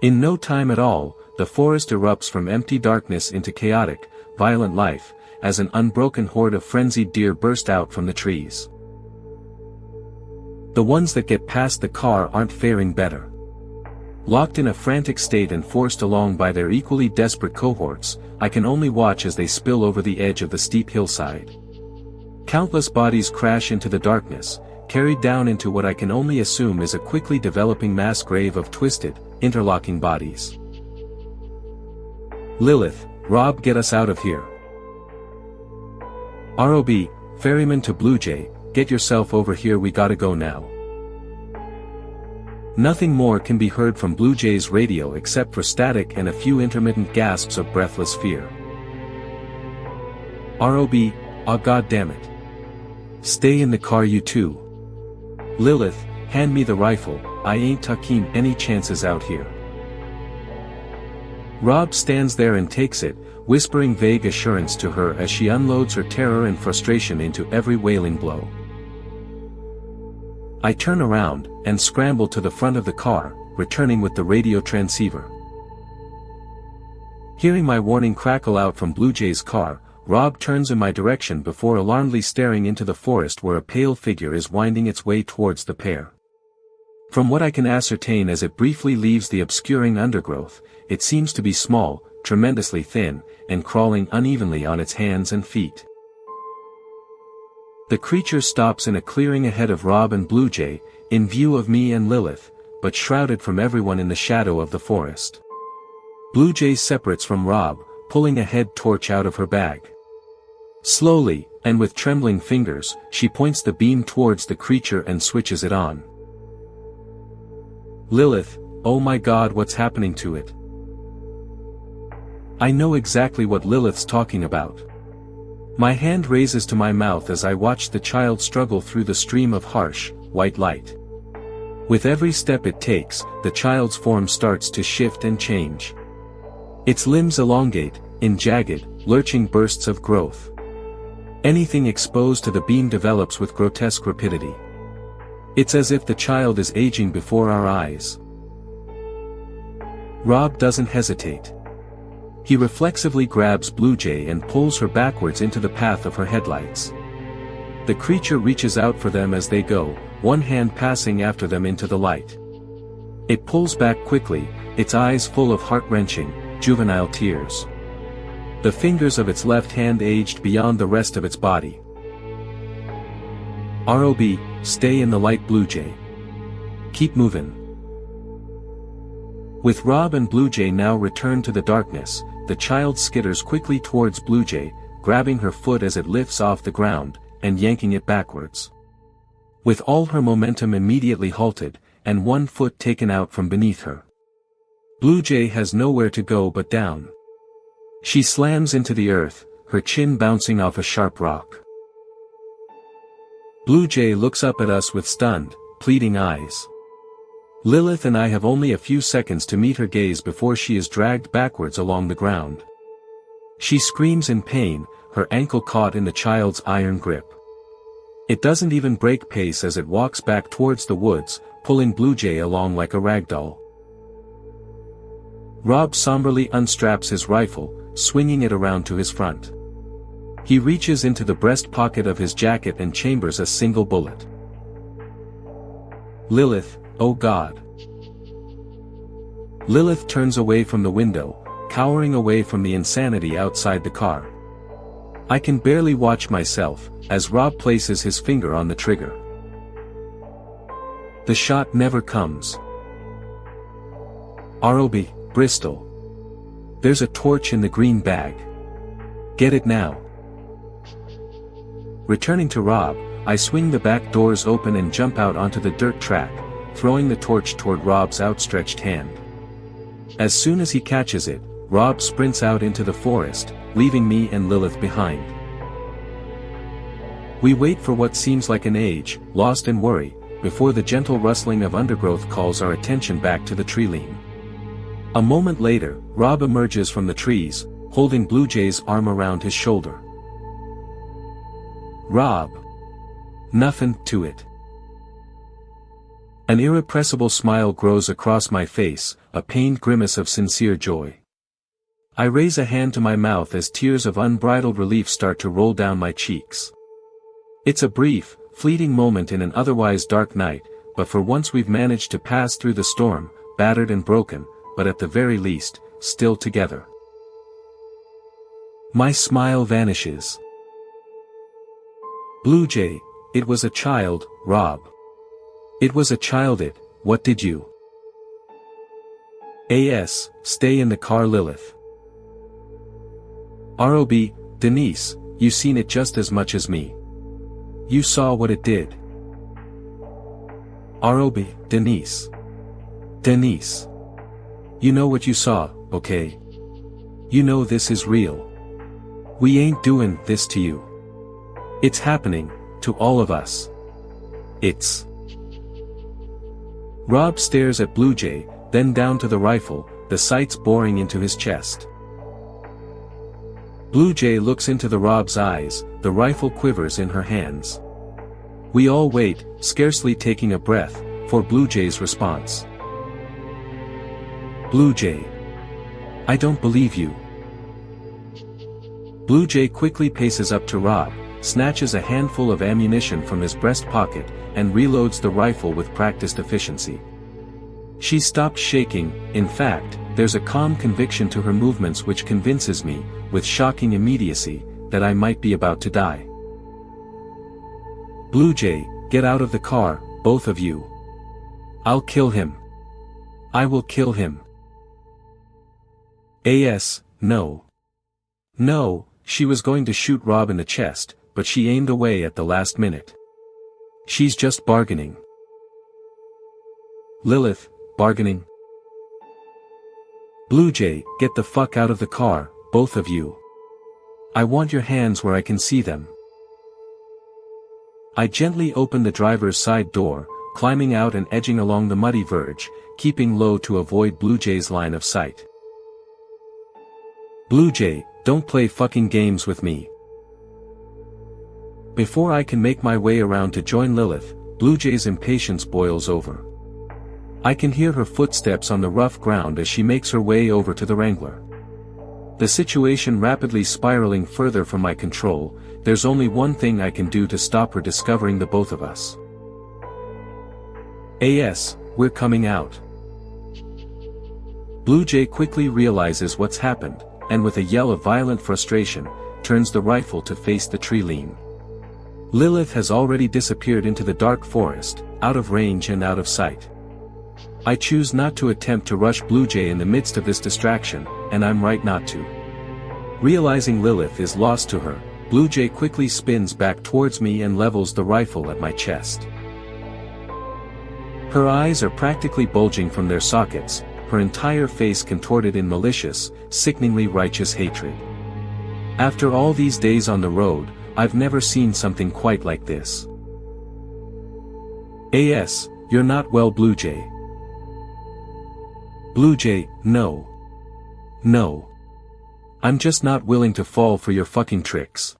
In no time at all, the forest erupts from empty darkness into chaotic, violent life, as an unbroken horde of frenzied deer burst out from the trees. The ones that get past the car aren't faring better. Locked in a frantic state and forced along by their equally desperate cohorts, I can only watch as they spill over the edge of the steep hillside. Countless bodies crash into the darkness, carried down into what I can only assume is a quickly developing mass grave of twisted, interlocking bodies. Lilith, Rob, get us out of here. ROB, ferryman to Blue Jay, get yourself over here, we gotta go now. Nothing more can be heard from Blue Jay's radio except for static and a few intermittent gasps of breathless fear. ROB, oh god damn it. Stay in the car you two. Lilith, hand me the rifle, I ain't taking any chances out here. Rob stands there and takes it, whispering vague assurance to her as she unloads her terror and frustration into every wailing blow. I turn around, and scramble to the front of the car, returning with the radio transceiver. Hearing my warning crackle out from Blue Jay's car, Rob turns in my direction before alarmedly staring into the forest where a pale figure is winding its way towards the pair. From what I can ascertain as it briefly leaves the obscuring undergrowth, it seems to be small, tremendously thin, and crawling unevenly on its hands and feet. The creature stops in a clearing ahead of Rob and Blue Jay, in view of me and Lilith, but shrouded from everyone in the shadow of the forest. Blue Jay separates from Rob, pulling a head torch out of her bag. Slowly, and with trembling fingers, she points the beam towards the creature and switches it on. Lilith, oh my god, what's happening to it? I know exactly what Lilith's talking about. My hand raises to my mouth as I watch the child struggle through the stream of harsh, white light. With every step it takes, the child's form starts to shift and change. Its limbs elongate, in jagged, lurching bursts of growth. Anything exposed to the beam develops with grotesque rapidity. It's as if the child is aging before our eyes. Rob doesn't hesitate. He reflexively grabs Blue Jay and pulls her backwards into the path of her headlights. The creature reaches out for them as they go, one hand passing after them into the light. It pulls back quickly, its eyes full of heart-wrenching, juvenile tears. The fingers of its left hand aged beyond the rest of its body. ROB, stay in the light, Blue Jay. Keep moving. With Rob and Blue Jay now returned to the darkness, the child skitters quickly towards Blue Jay, grabbing her foot as it lifts off the ground, and yanking it backwards. With all her momentum immediately halted, and one foot taken out from beneath her. Blue Jay has nowhere to go but down. She slams into the earth, her chin bouncing off a sharp rock. Blue Jay looks up at us with stunned, pleading eyes. Lilith and I have only a few seconds to meet her gaze before she is dragged backwards along the ground. She screams in pain, her ankle caught in the child's iron grip. It doesn't even break pace as it walks back towards the woods, pulling Blue Jay along like a rag doll. Rob somberly unstraps his rifle, swinging it around to his front. He reaches into the breast pocket of his jacket and chambers a single bullet. Lilith, oh God. Lilith turns away from the window, cowering away from the insanity outside the car. I can barely watch myself, as Rob places his finger on the trigger. The shot never comes. ROB, Bristol. There's a torch in the green bag. Get it now. Returning to Rob, I swing the back doors open and jump out onto the dirt track, throwing the torch toward Rob's outstretched hand. As soon as he catches it, Rob sprints out into the forest, leaving me and Lilith behind. We wait for what seems like an age, lost in worry, before the gentle rustling of undergrowth calls our attention back to the tree line. A moment later, Rob emerges from the trees, holding Blue Jay's arm around his shoulder. "Rob. Nothing to it." An irrepressible smile grows across my face, a pained grimace of sincere joy. I raise a hand to my mouth as tears of unbridled relief start to roll down my cheeks. It's a brief, fleeting moment in an otherwise dark night, but for once we've managed to pass through the storm, battered and broken, but at the very least, still together. My smile vanishes. "Blue Jay, it was a child, Rob. It was a child what did you?" "A.S., stay in the car, Lilith." "R.O.B., Denise, you seen it just as much as me. You saw what it did." "R.O.B., Denise. Denise. You know what you saw, okay? You know this is real. We ain't doing this to you. It's happening, to all of us. It's..." Rob stares at Blue Jay, then down to the rifle, the sights boring into his chest. Blue Jay looks into Rob's eyes, the rifle quivers in her hands. We all wait, scarcely taking a breath, for Blue Jay's response. "Blue Jay. I don't believe you." Blue Jay quickly paces up to Rob, snatches a handful of ammunition from his breast pocket, and reloads the rifle with practiced efficiency. She stopped shaking. In fact, there's a calm conviction to her movements which convinces me, with shocking immediacy, that I might be about to die. "Blue Jay, get out of the car, both of you. I'll kill him. I will kill him." "A.S., no. No." She was going to shoot Rob in the chest, but she aimed away at the last minute. "She's just bargaining." "Lilith, bargaining?" "Blue Jay, get the fuck out of the car, both of you. I want your hands where I can see them." I gently open the driver's side door, climbing out and edging along the muddy verge, keeping low to avoid Blue Jay's line of sight. "Blue Jay, don't play fucking games with me." Before I can make my way around to join Lilith, Blue Jay's impatience boils over. I can hear her footsteps on the rough ground as she makes her way over to the Wrangler. The situation rapidly spiraling further from my control, there's only one thing I can do to stop her discovering the both of us. "A.S., we're coming out." Blue Jay quickly realizes what's happened, and with a yell of violent frustration, turns the rifle to face the tree line. Lilith has already disappeared into the dark forest, out of range and out of sight. I choose not to attempt to rush Blue Jay in the midst of this distraction, and I'm right not to. Realizing Lilith is lost to her, Blue Jay quickly spins back towards me and levels the rifle at my chest. Her eyes are practically bulging from their sockets, her entire face contorted in malicious, sickeningly righteous hatred. After all these days on the road, I've never seen something quite like this. "A.S., you're not well, Blue Jay." "Blue Jay, no. No. I'm just not willing to fall for your fucking tricks."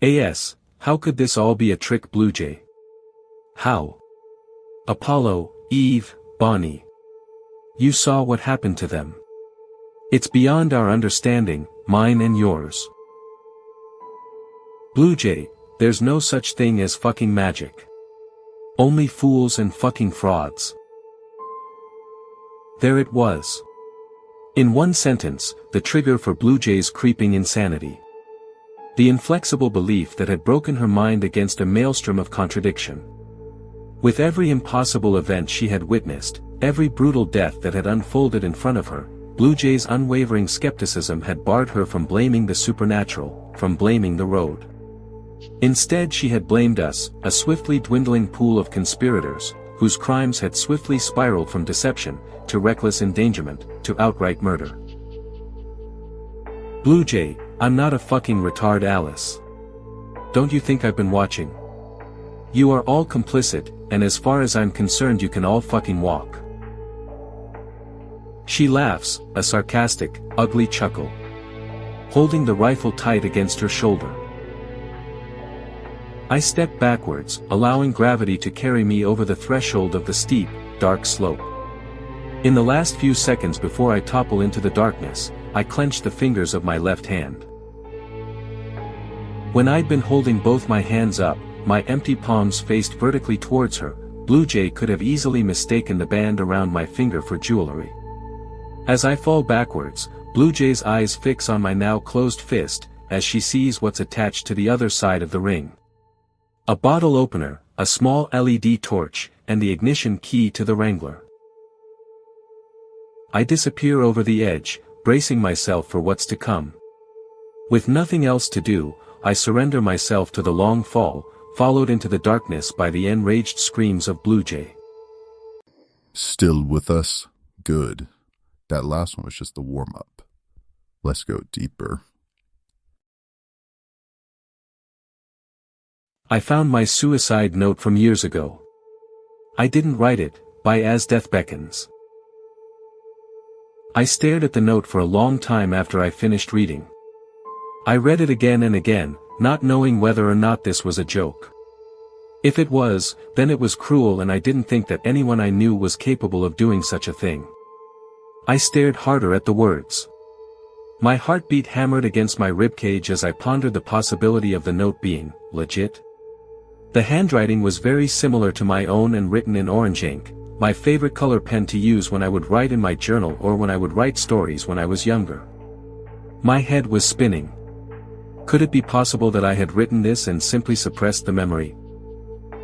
"A.S., how could this all be a trick, Blue Jay? How? Apollo, Eve, Bonnie. You saw what happened to them. It's beyond our understanding, mine and yours." "Blue Jay, there's no such thing as fucking magic. Only fools and fucking frauds." There it was. In one sentence, the trigger for Blue Jay's creeping insanity. The inflexible belief that had broken her mind against a maelstrom of contradiction. With every impossible event she had witnessed, every brutal death that had unfolded in front of her, Blue Jay's unwavering skepticism had barred her from blaming the supernatural, from blaming the road. Instead she had blamed us, a swiftly dwindling pool of conspirators, whose crimes had swiftly spiraled from deception, to reckless endangerment, to outright murder. Blue Jay, I'm not a fucking retard, Alice. Don't you think I've been watching? You are all complicit, and as far as I'm concerned you can all fucking walk. She laughs, a sarcastic, ugly chuckle, holding the rifle tight against her shoulder. I step backwards, allowing gravity to carry me over the threshold of the steep, dark slope. In the last few seconds before I topple into the darkness, I clench the fingers of my left hand. When I'd been holding both my hands up, my empty palms faced vertically towards her, Blue Jay could have easily mistaken the band around my finger for jewelry. As I fall backwards, Blue Jay's eyes fix on my now closed fist, as she sees what's attached to the other side of the ring. A bottle opener, a small LED torch, and the ignition key to the Wrangler. I disappear over the edge, bracing myself for what's to come. With nothing else to do, I surrender myself to the long fall, followed into the darkness by the enraged screams of Blue Jay. Still with us? Good. That last one was just the warm-up. Let's go deeper. I found my suicide note from years ago. I didn't write it, by As Death Beckons. I stared at the note for a long time after I finished reading. I read it again and again, not knowing whether or not this was a joke. If it was, then it was cruel and I didn't think that anyone I knew was capable of doing such a thing. I stared harder at the words. My heartbeat hammered against my ribcage as I pondered the possibility of the note being legit. The handwriting was very similar to my own and written in orange ink, my favorite color pen to use when I would write in my journal or when I would write stories when I was younger. My head was spinning. Could it be possible that I had written this and simply suppressed the memory?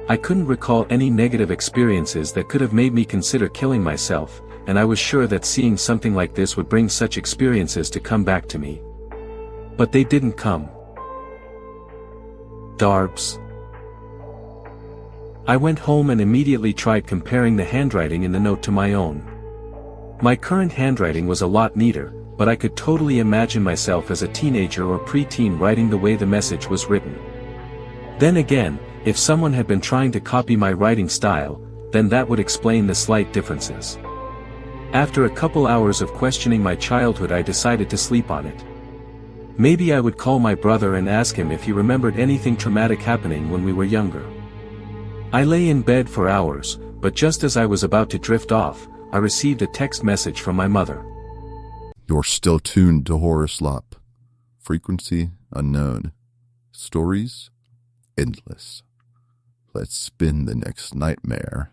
I couldn't recall any negative experiences that could have made me consider killing myself, and I was sure that seeing something like this would bring such experiences to come back to me. But they didn't come. Darbs. I went home and immediately tried comparing the handwriting in the note to my own. My current handwriting was a lot neater, but I could totally imagine myself as a teenager or preteen writing the way the message was written. Then again, if someone had been trying to copy my writing style, then that would explain the slight differences. After a couple hours of questioning my childhood, I decided to sleep on it. Maybe I would call my brother and ask him if he remembered anything traumatic happening when we were younger. I lay in bed for hours, but just as I was about to drift off, I received a text message from my mother. You're still tuned to HorrorSlop. Frequency unknown. Stories endless. Let's spin the next nightmare.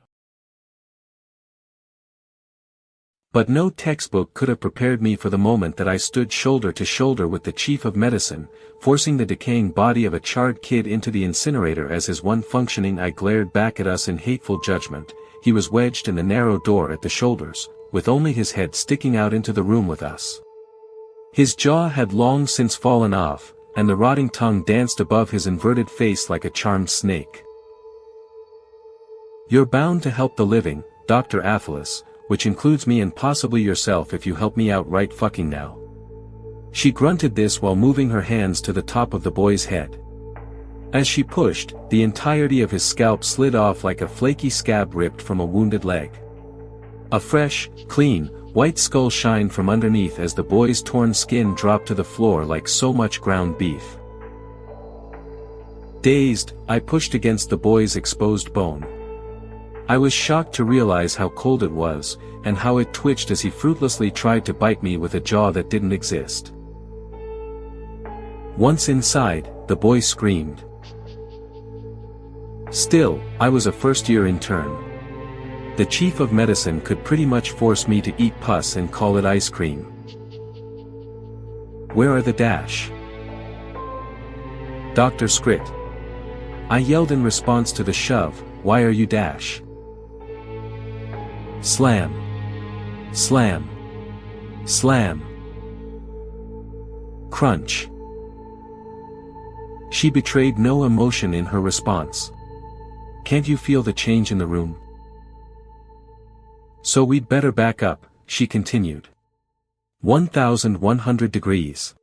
But no textbook could have prepared me for the moment that I stood shoulder to shoulder with the chief of medicine, forcing the decaying body of a charred kid into the incinerator. As his one functioning eye glared back at us in hateful judgment, he was wedged in the narrow door at the shoulders, with only his head sticking out into the room with us. His jaw had long since fallen off, and the rotting tongue danced above his inverted face like a charmed snake. You're bound to help the living, Dr. Athalis, which includes me and possibly yourself if you help me out right fucking now. She grunted this while moving her hands to the top of the boy's head. As she pushed, the entirety of his scalp slid off like a flaky scab ripped from a wounded leg. A fresh, clean, white skull shined from underneath as the boy's torn skin dropped to the floor like so much ground beef. Dazed, I pushed against the boy's exposed bone. I was shocked to realize how cold it was, and how it twitched as he fruitlessly tried to bite me with a jaw that didn't exist. Once inside, the boy screamed. Still, I was a first-year intern. The chief of medicine could pretty much force me to eat pus and call it ice cream. Where are the dash? Dr. Scrit. I yelled in response to the shove, why are you dash? Slam. Slam. Slam. Crunch. She betrayed no emotion in her response. "Can't you feel the change in the room?" "So we'd better back up," she continued. 1100 degrees.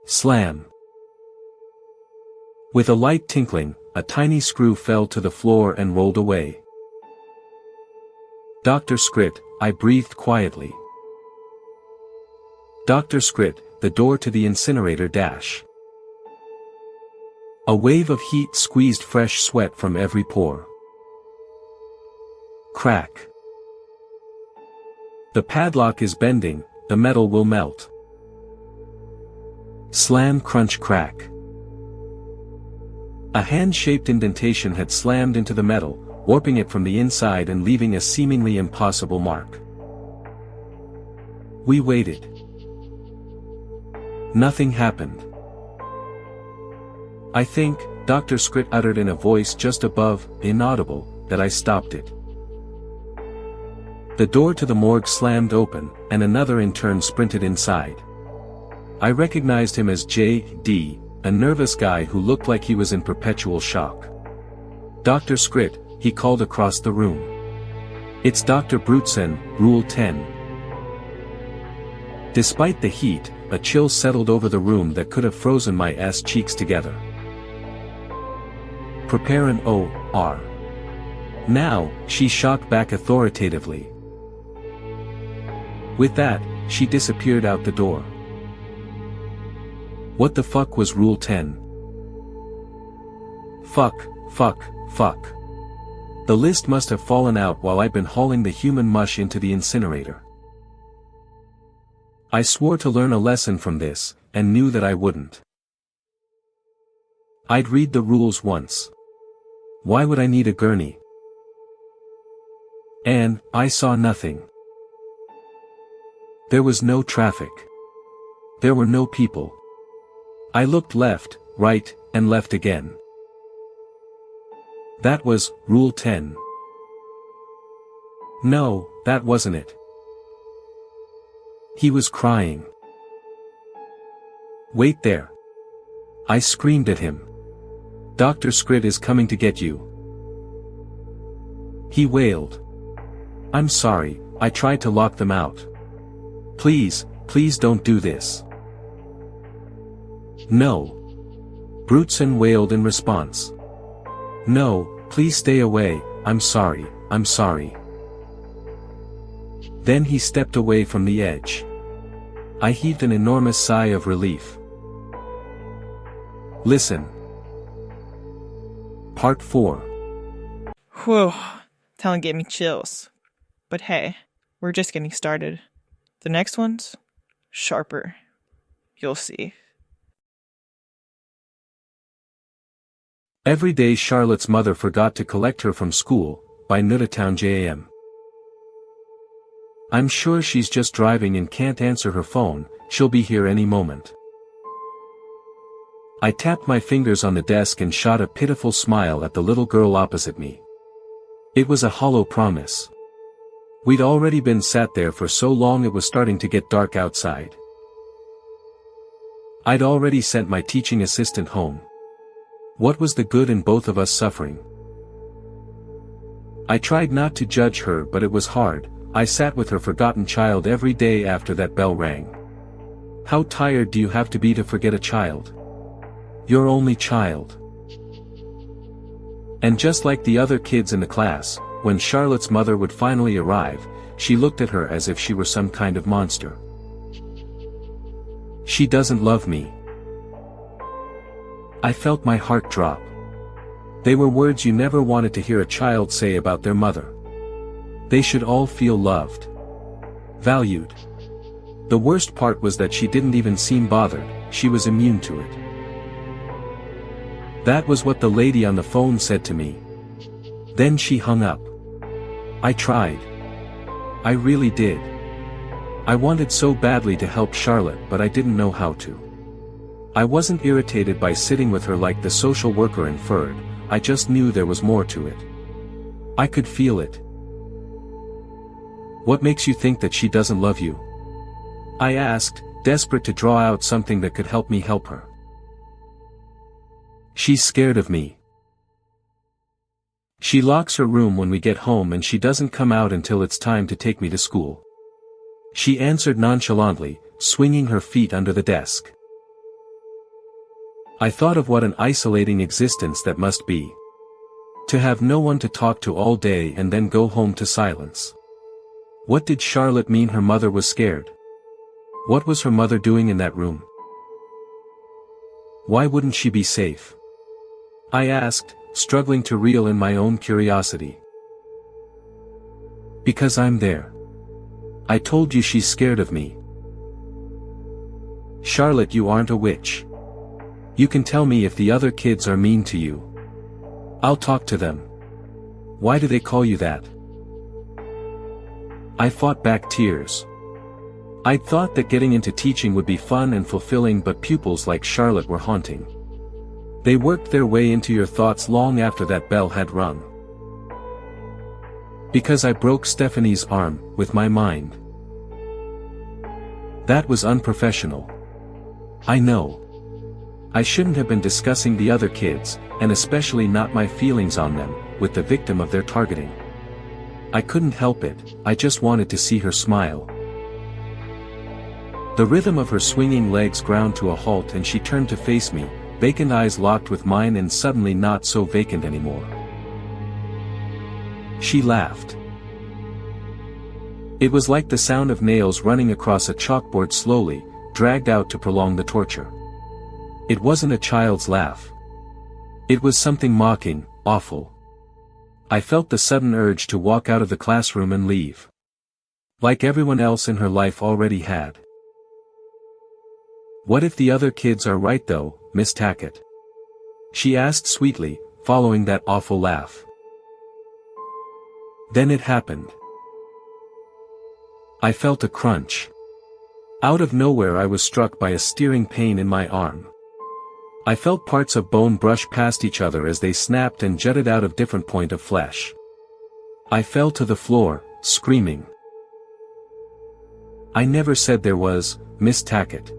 Slam. With a light tinkling, a tiny screw fell to the floor and rolled away. "Dr. Scrit," I breathed quietly. "Dr. Scrit, the door to the incinerator dash." A wave of heat squeezed fresh sweat from every pore. Crack. "The padlock is bending, the metal will melt." Slam, crunch, crack. A hand-shaped indentation had slammed into the metal, warping it from the inside and leaving a seemingly impossible mark. We waited. Nothing happened. I think, Dr. Scrit uttered in a voice just above, inaudible, that I stopped it. The door to the morgue slammed open, and another intern sprinted inside. I recognized him as J.D., a nervous guy who looked like he was in perpetual shock. "Dr. Scrit," he called across the room. "It's Dr. Brutzen, Rule 10. Despite the heat, a chill settled over the room that could have frozen my ass cheeks together. "Prepare an O.R. Now," she shot back authoritatively. With that, she disappeared out the door. What the fuck was Rule 10? Fuck. The list must have fallen out while I'd been hauling the human mush into the incinerator. I swore to learn a lesson from this, and knew that I wouldn't. I'd read the rules once. Why would I need a gurney? And I saw nothing. There was no traffic. There were no people. I looked left, right, and left again. That was Rule 10. No, that wasn't it. He was crying. "Wait there." I screamed at him. "Dr. Scrit is coming to get you." He wailed. "I'm sorry, I tried to lock them out. Please don't do this." "No." Brutzen wailed in response. "No, please stay away, I'm sorry. Then he stepped away from the edge. I heaved an enormous sigh of relief. Listen. Part 4. Whew, telling gave me chills. But hey, we're just getting started. The next one's sharper. You'll see. Every day Charlotte's mother forgot to collect her from school, by Nutatown JM. "I'm sure she's just driving and can't answer her phone, she'll be here any moment." I tapped my fingers on the desk and shot a pitiful smile at the little girl opposite me. It was a hollow promise. We'd already been sat there for so long it was starting to get dark outside. I'd already sent my teaching assistant home. What was the good in both of us suffering? I tried not to judge her, but it was hard. I sat with her forgotten child every day after that bell rang. How tired do you have to be to forget a child? Your only child. And just like the other kids in the class, when Charlotte's mother would finally arrive, she looked at her as if she were some kind of monster. "She doesn't love me." I felt my heart drop. They were words you never wanted to hear a child say about their mother. They should all feel loved. Valued. The worst part was that she didn't even seem bothered, she was immune to it. That was what the lady on the phone said to me. Then she hung up. I tried. I really did. I wanted so badly to help Charlotte, but I didn't know how to. I wasn't irritated by sitting with her like the social worker inferred, I just knew there was more to it. I could feel it. "What makes you think that she doesn't love you?" I asked, desperate to draw out something that could help me help her. She's scared of me. She locks her room when we get home and she doesn't come out until it's time to take me to school. She answered nonchalantly, swinging her feet under the desk. I thought of what an isolating existence that must be. To have no one to talk to all day and then go home to silence. What did Charlotte mean her mother was scared? What was her mother doing in that room? Why wouldn't she be safe? I asked, struggling to reel in my own curiosity. Because I'm there. I told you she's scared of me. Charlotte, you aren't a witch. You can tell me if the other kids are mean to you. I'll talk to them. Why do they call you that? I fought back tears. I'd thought that getting into teaching would be fun and fulfilling, but pupils like Charlotte were haunting. They worked their way into your thoughts long after that bell had rung. Because I broke Stephanie's arm, with my mind. That was unprofessional. I know. I shouldn't have been discussing the other kids, and especially not my feelings on them, with the victim of their targeting. I couldn't help it, I just wanted to see her smile. The rhythm of her swinging legs ground to a halt and she turned to face me, vacant eyes locked with mine and suddenly not so vacant anymore. She laughed. It was like the sound of nails running across a chalkboard slowly, dragged out to prolong the torture. It wasn't a child's laugh. It was something mocking, awful. I felt the sudden urge to walk out of the classroom and leave. Like everyone else in her life already had. What if the other kids are right though, Miss Tackett? She asked sweetly, following that awful laugh. Then it happened. I felt a crunch. Out of nowhere I was struck by a steering pain in my arm. I felt parts of bone brush past each other as they snapped and jutted out of different point of flesh. I fell to the floor, screaming. I never said there was, Miss Tackett.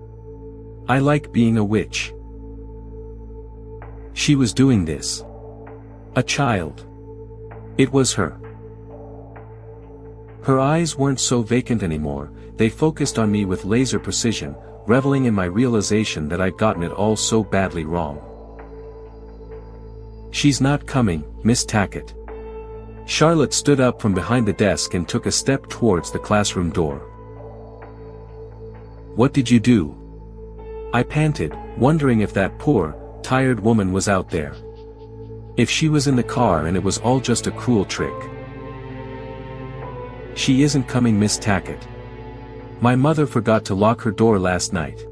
I like being a witch. She was doing this. A child. It was her. Her eyes weren't so vacant anymore, they focused on me with laser precision, reveling in my realization that I'd gotten it all so badly wrong. She's not coming, Miss Tackett. Charlotte stood up from behind the desk and took a step towards the classroom door. What did you do? I panted, wondering if that poor, tired woman was out there. If she was in the car and it was all just a cruel trick. She isn't coming, Miss Tackett. My mother forgot to lock her door last night.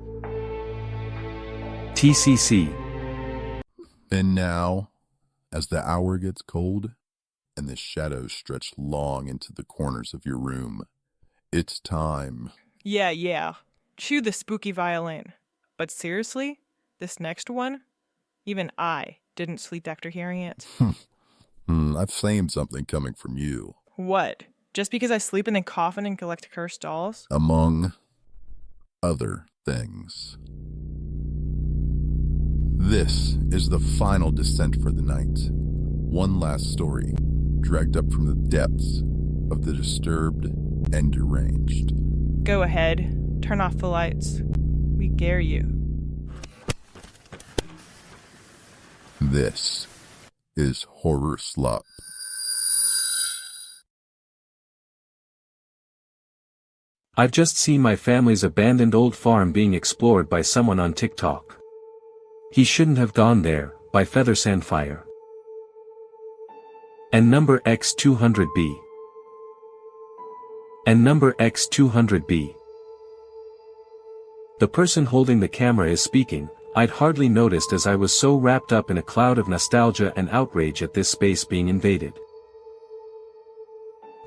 TCC. And now, as the hour gets cold, and the shadows stretch long into the corners of your room, it's time. Yeah. Chew the spooky violin. But seriously, this next one? Even I didn't sleep after hearing it. I've claimed something coming from you. What? Just because I sleep in a coffin and collect cursed dolls? Among other things. This is the final descent for the night. One last story, dragged up from the depths of the disturbed and deranged. Go ahead. Turn off the lights. We dare you. This is HorrorSlop. I've just seen my family's abandoned old farm being explored by someone on TikTok. He shouldn't have gone there, by Feather Sandfire. And number X200B. And number X200B. The person holding the camera is speaking. I'd hardly noticed as I was so wrapped up in a cloud of nostalgia and outrage at this space being invaded.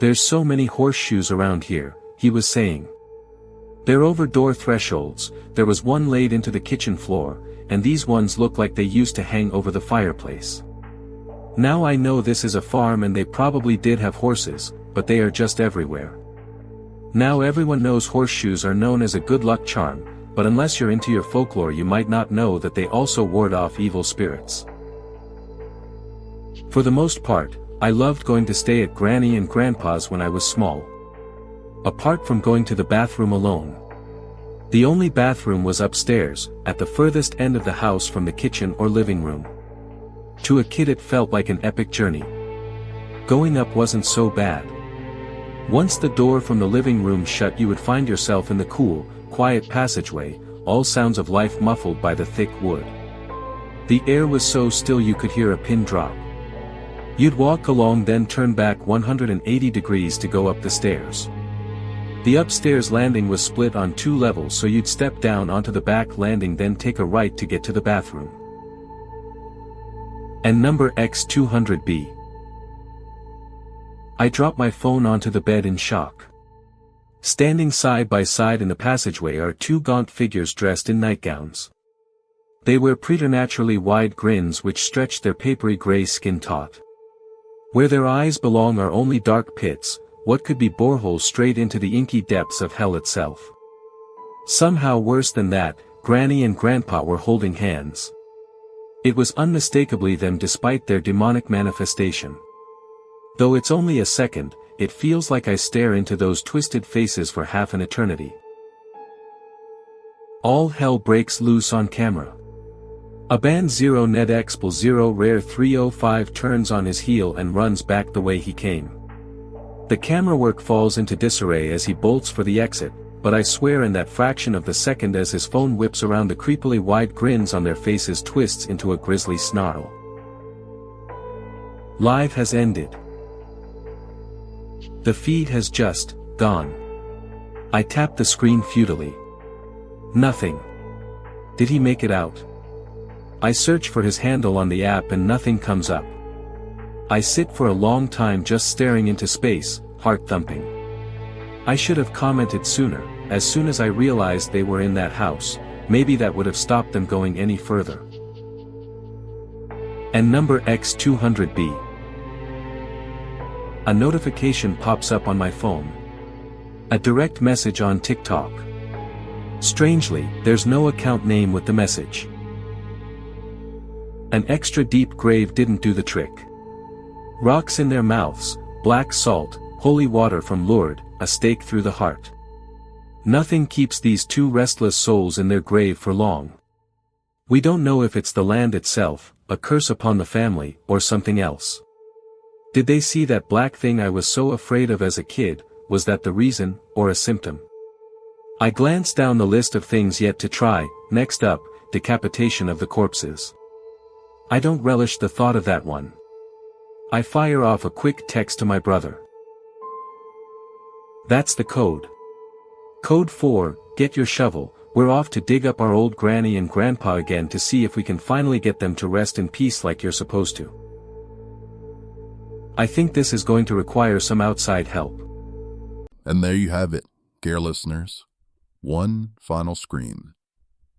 There's so many horseshoes around here, he was saying. They're over door thresholds, there was one laid into the kitchen floor, and these ones look like they used to hang over the fireplace. Now I know this is a farm and they probably did have horses, but they are just everywhere. Now everyone knows horseshoes are known as a good luck charm, but unless you're into your folklore you might not know that they also ward off evil spirits. For the most part, I loved going to stay at Granny and Grandpa's when I was small. Apart from going to the bathroom alone. The only bathroom was upstairs, at the furthest end of the house from the kitchen or living room. To a kid it felt like an epic journey. Going up wasn't so bad. Once the door from the living room shut you would find yourself in the cool, quiet passageway, all sounds of life muffled by the thick wood. The air was so still you could hear a pin drop. You'd walk along then turn back 180 degrees to go up the stairs. The upstairs landing was split on 2 levels, so you'd step down onto the back landing then take a right to get to the bathroom. And number X200B. I dropped my phone onto the bed in shock. Standing side by side in the passageway are 2 gaunt figures dressed in nightgowns. They wear preternaturally wide grins which stretch their papery gray skin taut. Where their eyes belong are only dark pits, what could be boreholes straight into the inky depths of hell itself. Somehow worse than that, Granny and Grandpa were holding hands. It was unmistakably them despite their demonic manifestation. Though it's only a second, it feels like I stare into those twisted faces for half an eternity. All hell breaks loose on camera. A band 0 Ned Expel 0 Rare 305 turns on his heel and runs back the way he came. The camera work falls into disarray as he bolts for the exit, but I swear in that fraction of the second as his phone whips around the creepily wide grins on their faces twists into a grisly snarl. Live has ended. The feed has just gone. I tap the screen futilely. Nothing. Did he make it out? I search for his handle on the app and nothing comes up. I sit for a long time just staring into space, heart thumping. I should have commented sooner, as soon as I realized they were in that house, maybe that would have stopped them going any further. And number X200B. A notification pops up on my phone. A direct message on TikTok. Strangely, there's no account name with the message. An extra deep grave didn't do the trick. Rocks in their mouths, black salt, holy water from Lourdes, a stake through the heart. Nothing keeps these 2 restless souls in their grave for long. We don't know if it's the land itself, a curse upon the family, or something else. Did they see that black thing I was so afraid of as a kid? Was that the reason, or a symptom? I glanced down the list of things yet to try. Next up, decapitation of the corpses. I don't relish the thought of that one. I fire off a quick text to my brother. That's the code. Code 4, get your shovel, we're off to dig up our old Granny and Grandpa again to see if we can finally get them to rest in peace like you're supposed to. I think this is going to require some outside help. And there you have it, dear listeners. One final scream,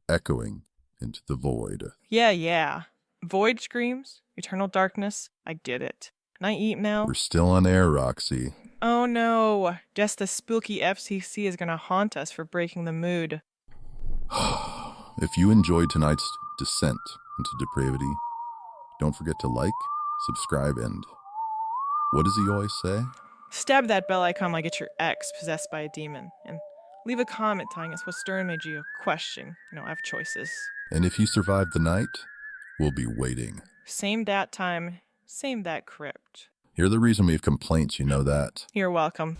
echoing into the void. Yeah. Void screams, eternal darkness, I did it. Can I eat now? We're still on air, Roxy. Oh no, just the spooky FCC is gonna haunt us for breaking the mood. If you enjoyed tonight's descent into depravity, don't forget to like, subscribe, and what does he always say? Stab that bell icon like it's your ex possessed by a demon, and leave a comment telling us what story made you question. I have choices. And if you survive the night, we'll be waiting. Same dat time, same that crypt. You're the reason we have complaints, you know that. You're welcome.